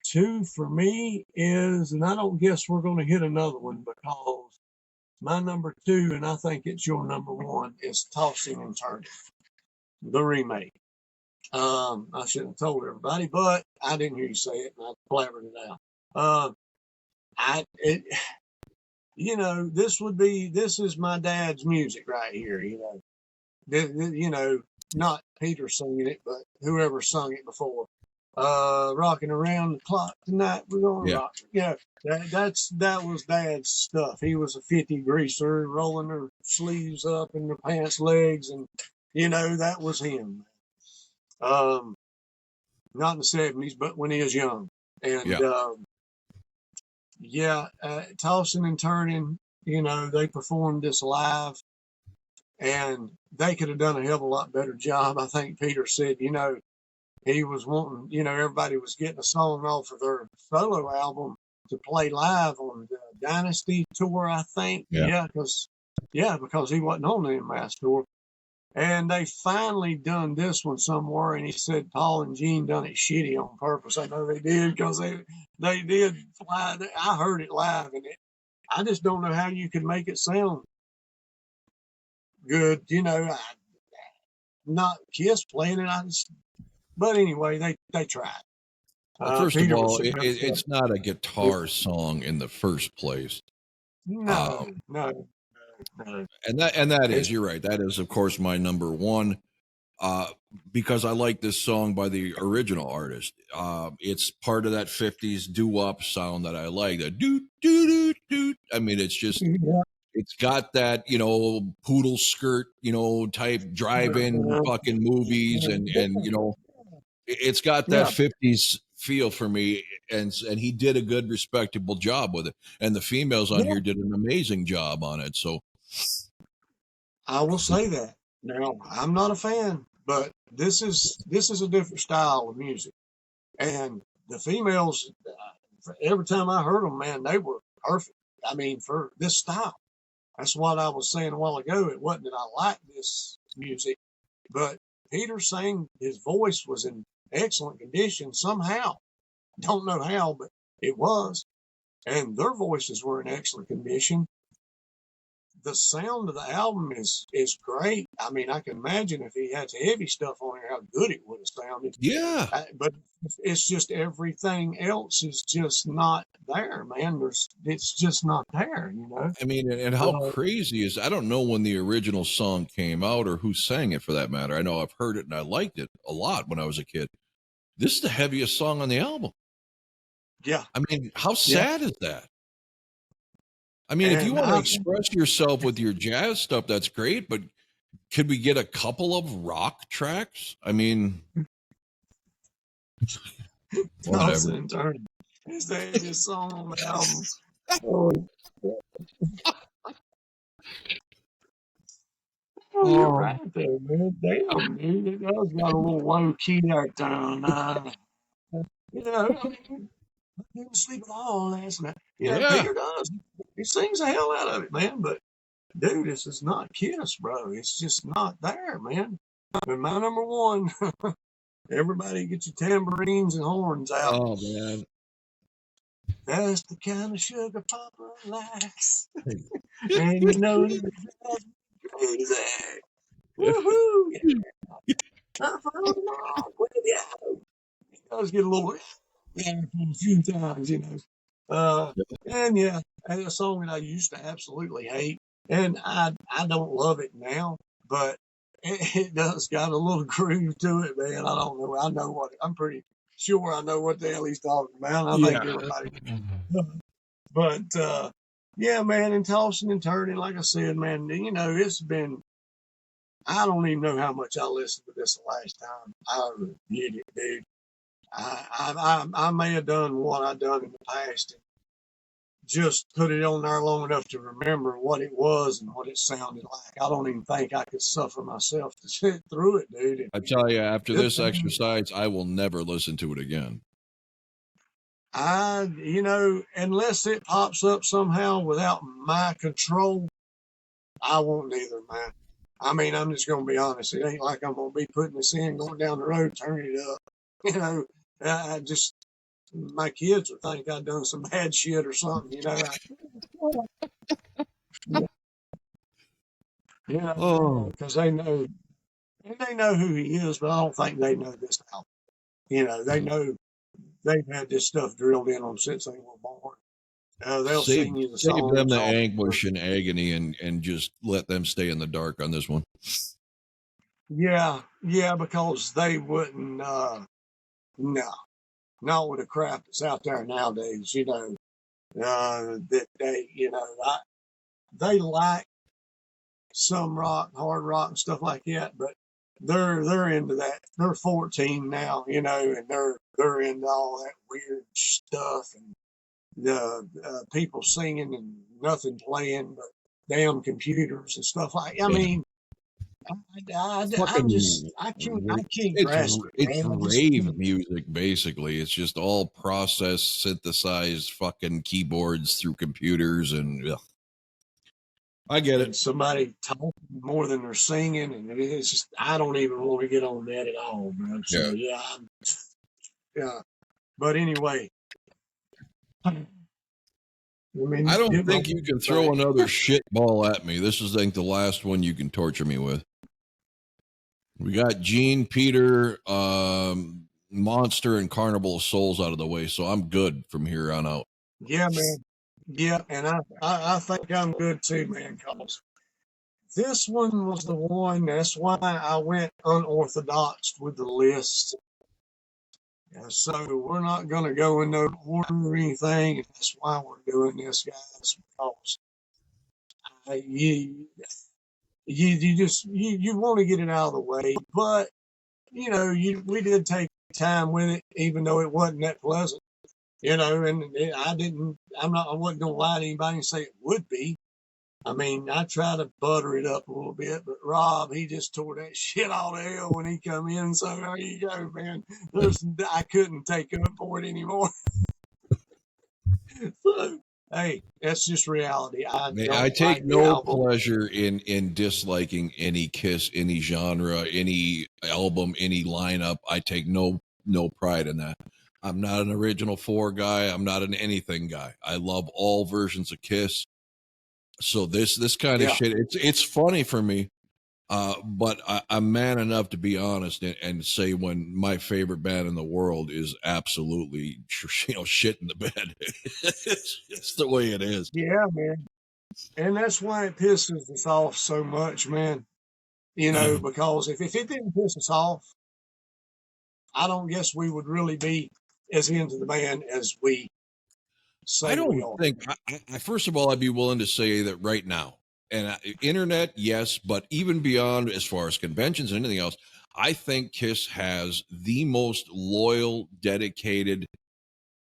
2 for me is, and I don't guess we're going to hit another one because my number 2, and I think it's your number 1, is Tossing and Turning, the remake. I shouldn't have told everybody, but I didn't hear you say it, and I blabbered it out. This is my dad's music right here. Not Peter singing it, but whoever sung it before. Rocking around the clock tonight, we're gonna rock. Yeah, that was Dad's stuff. He was a 50 greaser, rolling her sleeves up in her pants legs, and that was him. Not in the 70s, but when he was young. And Tossing and Turning, they performed this live, and they could have done a hell of a lot better job. I think Peter said, he was wanting, everybody was getting a song off of their solo album to play live on the Dynasty tour, I think. Because he wasn't on the mass tour. And they finally done this one somewhere, and he said Paul and Gene done it shitty on purpose. I know they did, because they did fly. I heard it live, and I just don't know how you could make it sound good. Not Kiss playing it. But anyway, they tried. Well, first of all, it's not a guitar song in the first place. No. And that is, you're right. That is, of course, my number 1. Because I like this song by the original artist. It's part of that 50s doo-wop sound that I like. That doot, doot, doot, doot. I mean, it's just, it's got that, poodle skirt, type drive-in fucking movies. And it's got that 50s feel for me. And he did a good, respectable job with it. And the females on here did an amazing job on it. So I will say that. Now, I'm not a fan, but this is a different style of music. And the females, every time I heard them, man, they were perfect. I mean, for this style. That's what I was saying a while ago. It wasn't that I liked this music, but Peter sang, his voice was in excellent condition somehow. Don't know how, but it was. And their voices were in excellent condition. The sound of the album is great. I mean, I can imagine if he had heavy stuff on here, how good it would have sounded. Yeah. But it's just everything else is just not there, man. It's just not there, I mean, and how crazy is, I don't know when the original song came out or who sang it for that matter. I know I've heard it and I liked it a lot when I was a kid. This is the heaviest song on the album. Yeah. I mean, how sad is that? I mean, if you want to express yourself with your jazz stuff, that's great, but could we get a couple of rock tracks? I mean, whatever. Is the heaviest song on the album? You're right there, man. Damn, dude. It does got a little low key there. I didn't sleep at all last night. Peter does. He sings the hell out of it, man. But, dude, this is not Kiss, bro. It's just not there, man. And my number 1 Everybody get your tambourines and horns out. Oh man. That's the kind of sugar Papa likes. And you know it drives me crazy. Woohoo! Yeah. I'm falling off with you. I was getting a little a few times, you know. And yeah, a song that I used to absolutely hate, and I don't love it now, but it does got a little groove to it, man. I don't know. I know what I'm pretty sure I know what the hell he's talking about. I think Yeah. everybody, but yeah, man, and tossing and turning, like I said, man, you know, it's been. I don't even know how much I listened to this the last time. I reviewed it, dude. I may have done what I've done in the past and just put it on there long enough to remember what it was and what it sounded like. I don't even think I could suffer myself to sit through it, dude. And I tell you, after this this thing, exercise, I will never listen to it again. you know, unless it pops up somehow without my control, I won't either, man. I mean, I'm just gonna be honest. It ain't like I'm gonna be putting this in, going down the road, turning it up. You know, I just my kids would think I'd done some bad shit or something. You know, Oh, because they know who he is, but I don't think they know this album. You know, they know they've had this stuff drilled in them since they were born. They'll save sing you the save them songs the off. anguish and agony, and just let them stay in the dark on this one. Yeah, because they wouldn't. No, not with the crap that's out there nowadays. You know, that they, you know, they like some rock, hard rock, and stuff like that, but they're into that. They're 14 now, you know, and they're into all that weird stuff and the people singing and nothing playing but damn computers and stuff like. I Yeah. mean, Fucking I can't it's grasp it, it's man. I just rave music basically. It's just all processed, synthesized fucking keyboards through computers, and ugh. I get and it. somebody talking more than they're singing, and it's just I don't even want to get on that at all, bro. Yeah. So yeah. But anyway, I mean, I don't get my think you can back. throw another shit ball at me. This is, I think, the last one you can torture me with. We got Gene, Peter, Monster, and Carnival of Souls out of the way, so I'm good from here on out. Yeah, man. Yeah, and I think I'm good too, man, cause this one was the one. That's why I went unorthodox with the list. And so we're not going to go in no order or anything. And that's why we're doing this, guys, because you you want to get it out of the way. But you know, we did take time with it, even though it wasn't that pleasant. You know, and I wasn't gonna lie to anybody and say it would be. I mean, I try to butter it up a little bit, but Rob, he just tore that shit all to hell when he come in. So there you go, man. I couldn't take up for it anymore. So, hey, that's just reality. I I don't take like the no album. pleasure in disliking any Kiss, any genre, any album, any lineup. I take no pride in that. I'm not an original four guy. I'm not an anything guy. I love all versions of Kiss. So this kind of Yeah, shit, it's funny for me. But I'm man enough to be honest and say when my favorite band in the world is absolutely, shit in the bed. It's the way it is. yeah, man. And that's why it pisses us off so much, man. You know, because if it didn't piss us off, I don't guess we would really be as into the band as we I say we don't are. think. First of all, I'd be willing to say that right now, and internet, yes, but even beyond, as far as conventions and anything else, I think Kiss has the most loyal, dedicated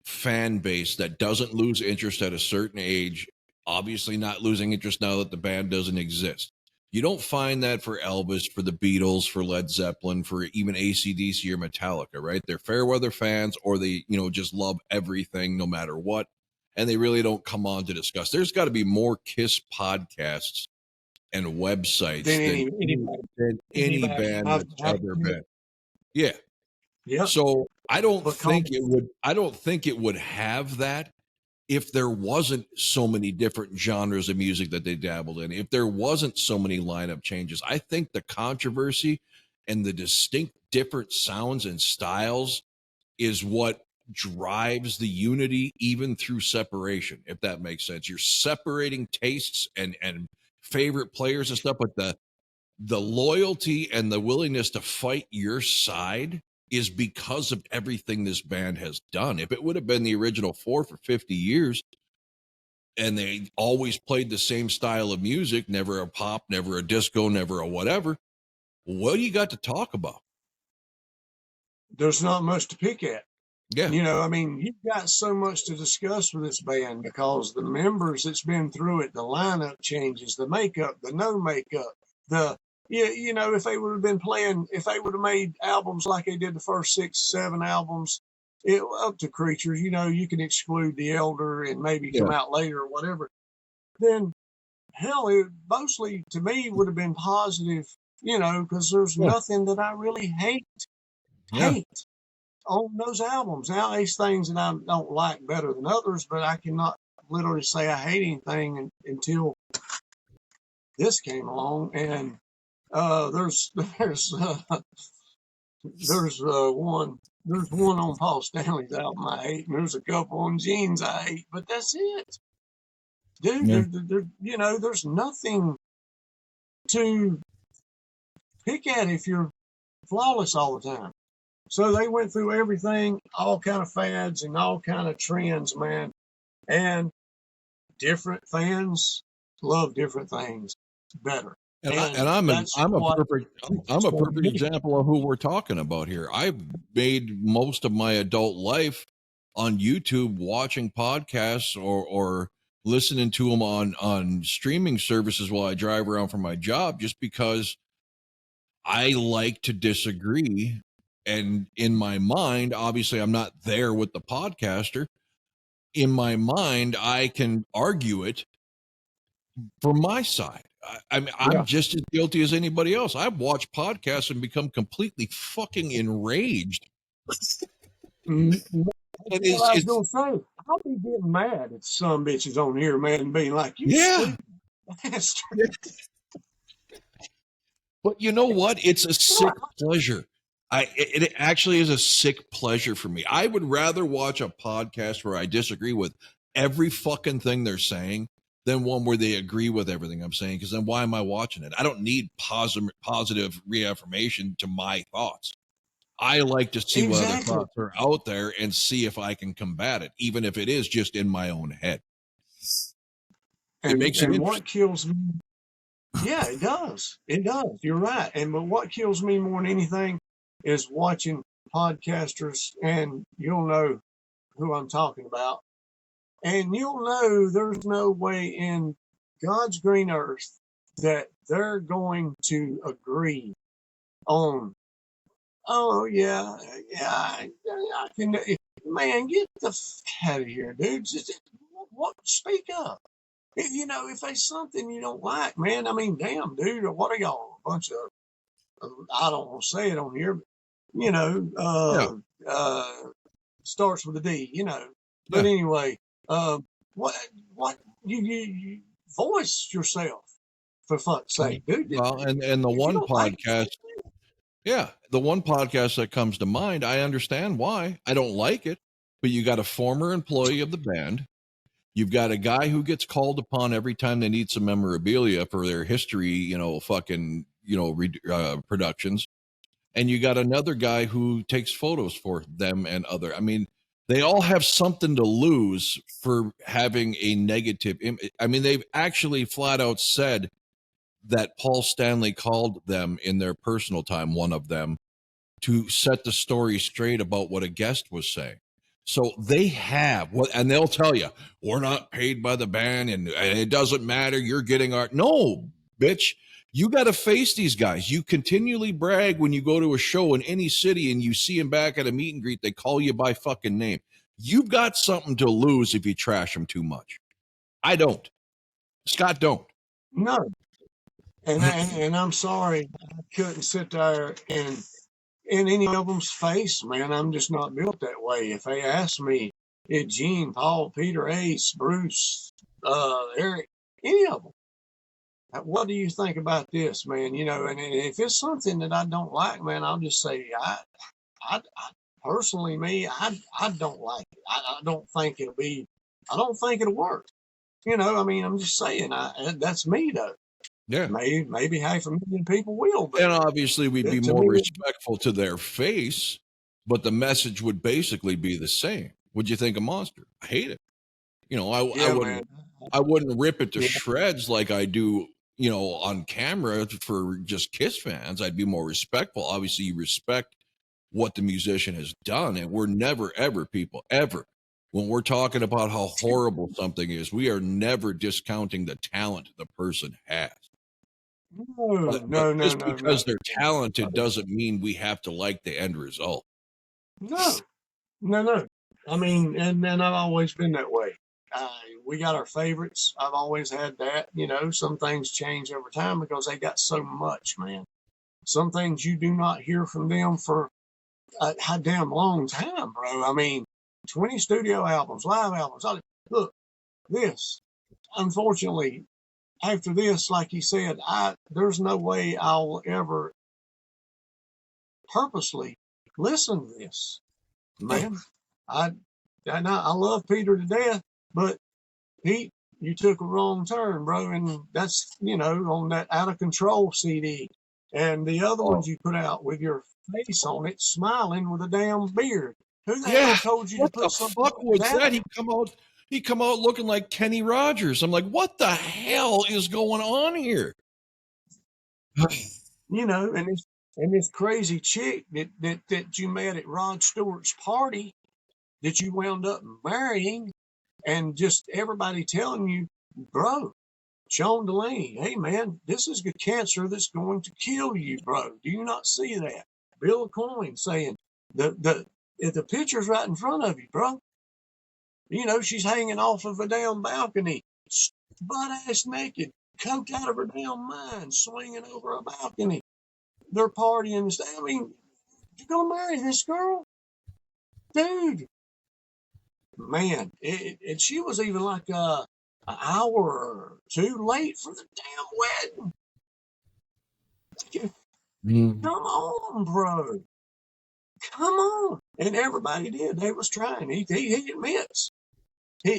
fan base that doesn't lose interest at a certain age. Obviously, not losing interest now that the band doesn't exist. You don't find that for Elvis, for the Beatles, for Led Zeppelin, for even AC/DC or Metallica, right? They're fair weather fans, or they, just love everything no matter what. And they really don't come on to discuss. There's got to be more Kiss podcasts and websites Than than anybody. any Anybody. band that's ever been. Yeah. Yep. So I don't Because think it would. I don't think it would have that if there wasn't so many different genres of music that they dabbled in. If there wasn't so many lineup changes, I think the controversy and the distinct different sounds and styles is what drives the unity even through separation, if that makes sense. You're separating tastes and favorite players and stuff, but the loyalty and the willingness to fight your side is because of everything this band has done. If it would have been the original four for 50 years and they always played the same style of music, never a pop, never a disco, never a whatever, what do you got to talk about? there's not much to pick at. Yeah. You know, I mean, you've got so much to discuss with this band because the members that's been through it, the lineup changes, the makeup, the no makeup, you know, if they would have been playing, if they would have made albums like they did the first 6, 7 albums, up to Creatures, you know, you can exclude the Elder and maybe come Yeah. out later or whatever. Then hell, it mostly to me would have been positive, you know, because there's Yeah. nothing that I really hate Yeah. on those albums. Now, there's things that I don't like better than others, but I cannot literally say I hate anything until this came along. And there's one on Paul Stanley's album I hate, and there's a couple on Gene's I hate, but that's it, dude. Yeah. You know, there's nothing to pick at if you're flawless all the time. So they went through everything, all kind of fads and all kind of trends, man. And different fans love different things better. And And I'm that's a what perfect example of who we're talking about here. I've made most of my adult life on YouTube watching podcasts or listening to them on streaming services while I drive around for my job, just because I like to disagree. And in my mind, obviously, I'm not there with the podcaster. In my mind, I can argue it from my side. I'm Yeah. just as guilty as anybody else. I've watched podcasts and become completely fucking enraged. That's And what I was it's gonna say. I'll be getting mad at some bitches on here, man, and being like, "You yeah. stupid bastard." But you know what? It's a You know sick pleasure. It actually is a sick pleasure for me. I would rather watch a podcast where I disagree with every fucking thing they're saying than one where they agree with everything I'm saying. Because then why am I watching it? I don't need positive reaffirmation to my thoughts. I like to see what other Exactly. thoughts are out there and see if I can combat it, even if it is just in my own head. It makes it And interesting. what kills me, yeah, it does. It does. You're right. But what kills me more than anything is watching podcasters, and you'll know who I'm talking about. And you'll know there's no way in God's green earth that they're going to agree on, oh, yeah, I can, man, get the fuck out of here, dude. What, speak up. You know, if there's something you don't like, man, I mean, damn, dude, what are y'all? A bunch of, I don't want to say it on here, but, you know, Yeah. starts with a D, you know. But Yeah. anyway, what you voice yourself for fuck's sake, dude. Well, and the If you one don't like podcast, yeah, the one podcast that comes to mind, I understand why. I don't like it, but you got a former employee of the band. You've got a guy who gets called upon every time they need some memorabilia for their history, fucking, productions. And you got another guy who takes photos for them and other. I mean, they all have something to lose for having a negative image. I mean, they've actually flat out said that Paul Stanley called them in their personal time, one of them, to set the story straight about what a guest was saying. So they have what, and they'll tell you, we're not paid by the band and it doesn't matter. You're getting our, no, bitch. You got to face these guys. You continually brag when you go to a show in any city and you see them back at a meet and greet. They call you by fucking name. You've got something to lose if you trash them too much. I don't. Scott don't. no. And I'm sorry, I couldn't sit there and in any of them's face, man. I'm just not built that way. If they ask me, it's Gene, Paul, Peter, Ace, Bruce, Eric, any of them, what do you think about this, man? You know, and if it's something that I don't like, man, I'll just say, I personally, me, I don't like it. I don't think I don't think it'll work. You know, I mean, I'm just saying, that's me though. Yeah. Maybe 500,000 people will, but And obviously we'd be to more me, respectful to their face, but the message would basically be the same. What'd you think of Monster? I hate it. You know, yeah, man. I wouldn't rip it to Yeah. shreds like I do, you know, on camera for just Kiss fans. I'd be more respectful. Obviously, you respect what the musician has done, and we're never, ever, people, ever, when we're talking about how horrible something is, we are never discounting the talent the person has. But just No. because they're talented doesn't mean we have to like the end result. No. I mean, and I've always been that way. We got our favorites. I've always had that. You know, some things change over time because they got so much, man. Some things you do not hear from them for a damn long time, bro. I mean, 20 studio albums, live albums. Look, this, unfortunately, after this, like you said, there's no way I'll ever purposely listen to this, man. I love Peter to death, but Pete, you took a wrong turn, bro, and that's, you know, on that Out of Control CD, and the other ones you put out with your face on it, smiling with a damn beard. Who the hell told you to What the put something fuck like was that? He come out looking like Kenny Rogers. I'm like, what the hell is going on here? You know, and this crazy chick that you met at Rod Stewart's party that you wound up marrying, and just everybody telling you, bro, Sean Delaney, hey man, this is the cancer that's going to kill you, bro. Do you not see that? Bill Coyne saying the picture's right in front of you, bro. You know, she's hanging off of a damn balcony, butt ass naked, coked out of her damn mind, swinging over a balcony. They're partying and stuff. I mean, you're gonna marry this girl, dude? Man, and she was even like an hour or two late for the damn wedding. Come on, bro. Come on. And everybody did. They was trying. He admits.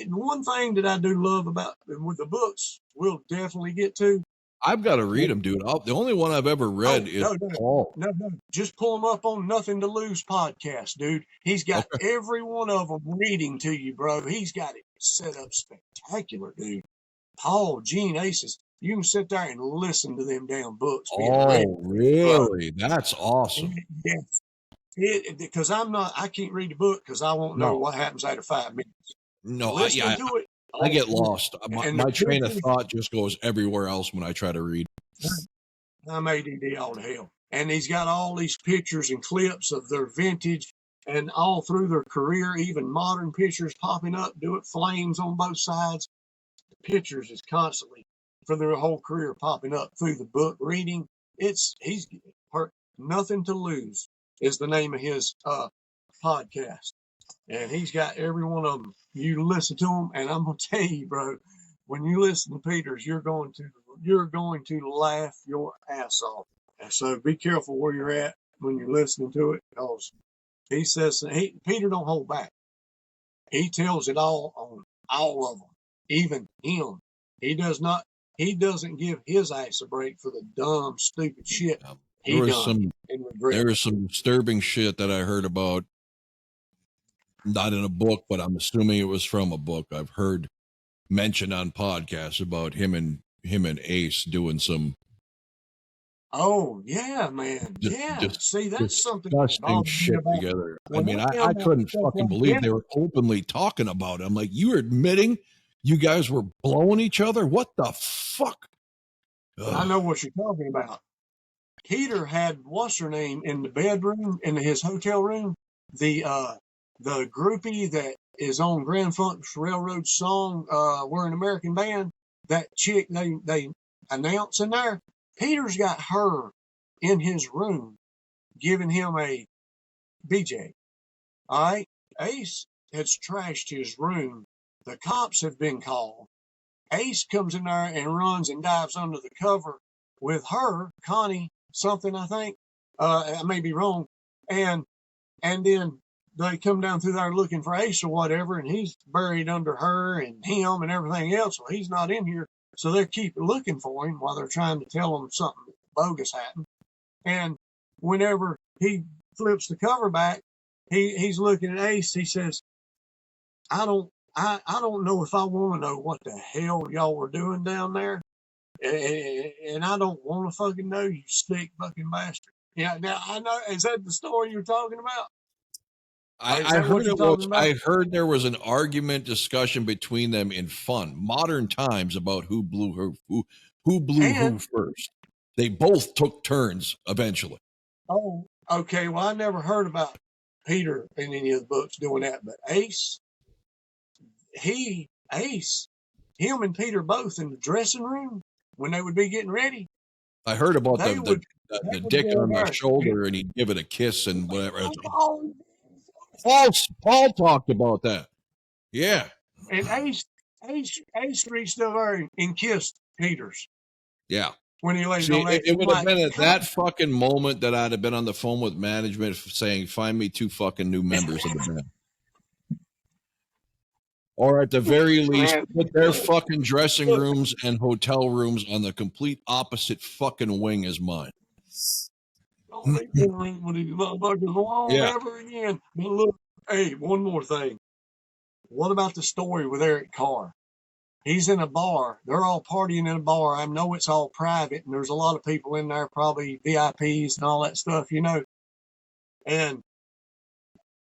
One thing that I do love about with the books, we'll definitely get to. I've got to read them, dude. The only one I've ever read is Paul. No. Just pull them up on Nothing to Lose podcast, dude. He's got every one of them reading to you, bro. He's got it set up spectacular, dude. Paul, Gene, Aces. You can sit there and listen to them damn books. Really? That's awesome. Yes. Because I can't read the book because I won't know what happens after 5 minutes. No, Listening to it, I get lost. My train of thought just goes everywhere else when I try to read. I'm ADD all to hell. And he's got all these pictures and clips of their vintage and all through their career, even modern pictures popping up, do it flames on both sides. The pictures is constantly for their whole career popping up through the book reading. He's Nothing to Lose is the name of his podcast. And he's got every one of them. You listen to them, and I'm gonna tell you, bro, when you listen to Peter's, you're going to laugh your ass off. And so be careful where you're at when you're listening to it, because he says Peter don't hold back. He tells it all on all of them, even him. He doesn't give his ass a break for the dumb, stupid shit he done and regret. There was some disturbing shit that I heard about. Not in a book, but I'm assuming it was from a book. I've heard mentioned on podcasts about him and Ace doing some. Oh yeah, man. See, that's something disgusting shit together. I mean, I couldn't fucking believe they were openly talking about it. I'm like, you were admitting you guys were blowing each other? What the fuck? Ugh. I know what you're talking about. Peter had what's her name in the bedroom in his hotel room. The groupie that is on Grand Funk Railroad song, We're an American Band, that chick they announce in there, Peter's got her in his room giving him a BJ. All right. Ace has trashed his room. The cops have been called. Ace comes in there and runs and dives under the cover with her, Connie, something, I think. I may be wrong. And then they come down through there looking for Ace or whatever, and he's buried under her and him and everything else. So he's not in here. So they keep looking for him while they're trying to tell him something bogus happened. And whenever he flips the cover back, he's looking at Ace. He says, I don't know if I want to know what the hell y'all were doing down there. And I don't want to fucking know, you sick fucking bastard. Yeah, now I know, is that the story you're talking about? I heard it was, I heard there was an argument discussion between them in fun, modern times, about who blew who first. They both took turns eventually. Oh, okay. Well, I never heard about Peter in any of the books doing that, but Ace, him and Peter both in the dressing room when they would be getting ready. I heard about the dick on the shoulder and he'd give it a kiss and whatever. Paul talked about that. Yeah. And Ace reached over and kissed Peter's. Yeah. When he laid on it would have been at that fucking moment that I'd have been on the phone with management saying, find me 2 fucking new members of the band. Or at the very least, put their fucking dressing rooms and hotel rooms on the complete opposite fucking wing as mine. Don't make me ring with these motherfuckers alone ever again. But look, hey, one more thing. What about the story with Eric Carr? He's in a bar. They're all partying in a bar. I know it's all private, and there's a lot of people in there, probably VIPs and all that stuff, you know. And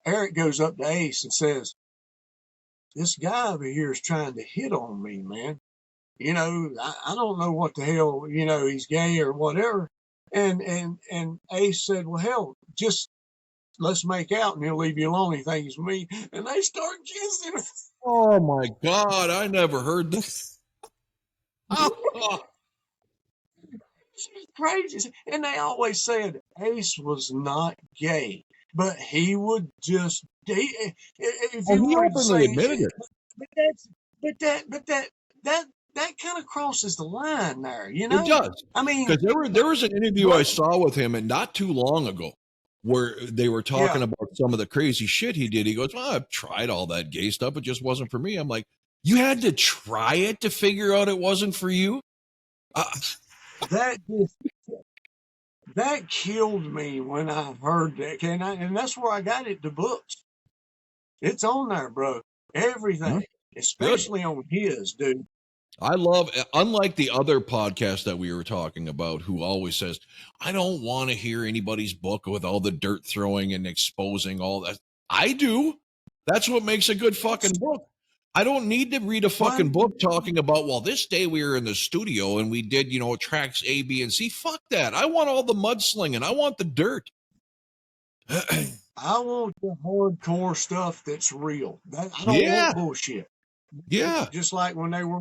Eric goes up to Ace and says, this guy over here is trying to hit on me, man. You know, I don't know what the hell, you know, he's gay or whatever. And Ace said, well, hell, just let's make out and he'll leave you alone. He thinks with me. And they start kissing. Oh my God, I never heard this. She's crazy. And they always said Ace was not gay, but he would just if he you openly admitted it. But that kind of crosses the line there, you know? It does. I mean, because there was an interview I saw with him and not too long ago where they were talking about some of the crazy shit he did. He goes, well, I've tried all that gay stuff. It just wasn't for me. I'm like, you had to try it to figure out it wasn't for you? That killed me when I heard that. And that's where I got it, the books. It's on there, bro. Everything, especially on his, dude. I love, unlike the other podcast that we were talking about, who always says, I don't want to hear anybody's book with all the dirt throwing and exposing all that. I do. That's what makes a good fucking book. I don't need to read a fucking book talking about, well, this day we were in the studio and we did, you know, tracks A, B, and C. Fuck that. I want all the mudslinging. I want the dirt. I want the hardcore stuff that's real. I don't want bullshit. Yeah. Just like when they were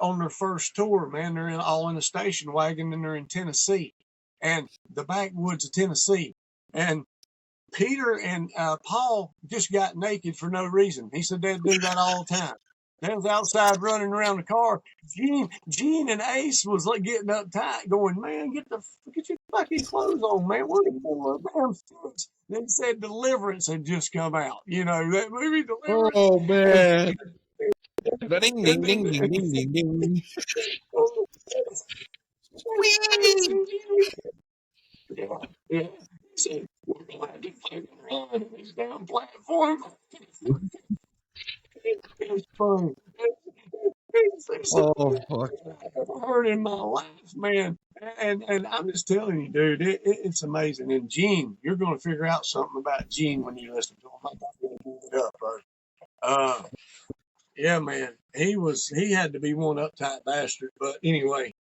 on their first tour, man, they're all in a station wagon and they're in Tennessee and the backwoods of Tennessee. And Peter and Paul just got naked for no reason. He said they'd do that all the time. They was outside running around the car. Gene and Ace was like getting uptight, going, man, get your fucking clothes on, man. We're in the damn sticks. They said Deliverance had just come out. You know, that movie Deliverance. Oh, man. Ding, ding, ding, ding, ding, ding, ding. Yeah. He said, we're glad to fucking run these damn platforms. It's funny. Oh, fuck. I've heard in my life, man. And I'm just telling you, dude, it's amazing. And Gene, you're going to figure out something about Gene when you listen to him. I'm not going to give it up, bro. Yeah, man. He had to be one uptight bastard. But anyway.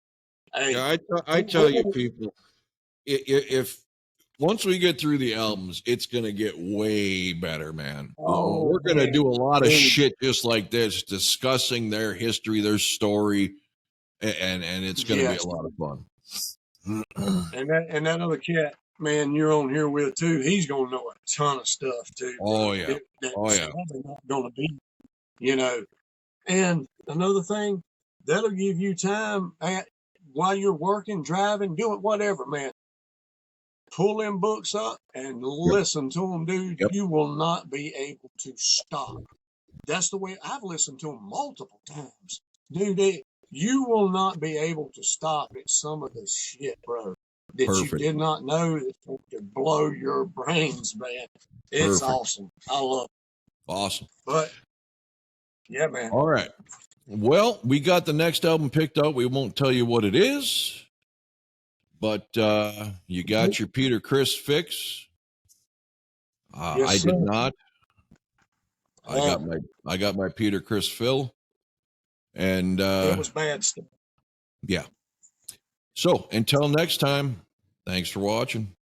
Hey, yeah, I tell you, people, if once we get through the albums, it's going to get way better, man. We're going to do a lot of shit just like this, discussing their history, their story, and it's going to be a lot of fun. And that other cat, man you're on here with too, he's gonna know a ton of stuff too, Oh, bro. yeah. That's Oh, yeah. probably not gonna be, you know. And another thing, that'll give you time while you're working, driving, doing whatever, man. Pull them books up and Yep. listen to them, dude. Yep. You will not be able to stop. That's the way I've listened to them multiple times, dude. You will not be able to stop at some of this shit, bro, that you Perfect. did not know that's going to blow your brains, man. It's Perfect. awesome. I love it. Awesome. But yeah, man. All right. Well, we got the next album picked up. We won't tell you what it is, but you got your Peter Criss fix. Yes, I did sir. not. I got my Peter Criss fill, and It was bad stuff. yeah. So until next time, thanks for watching.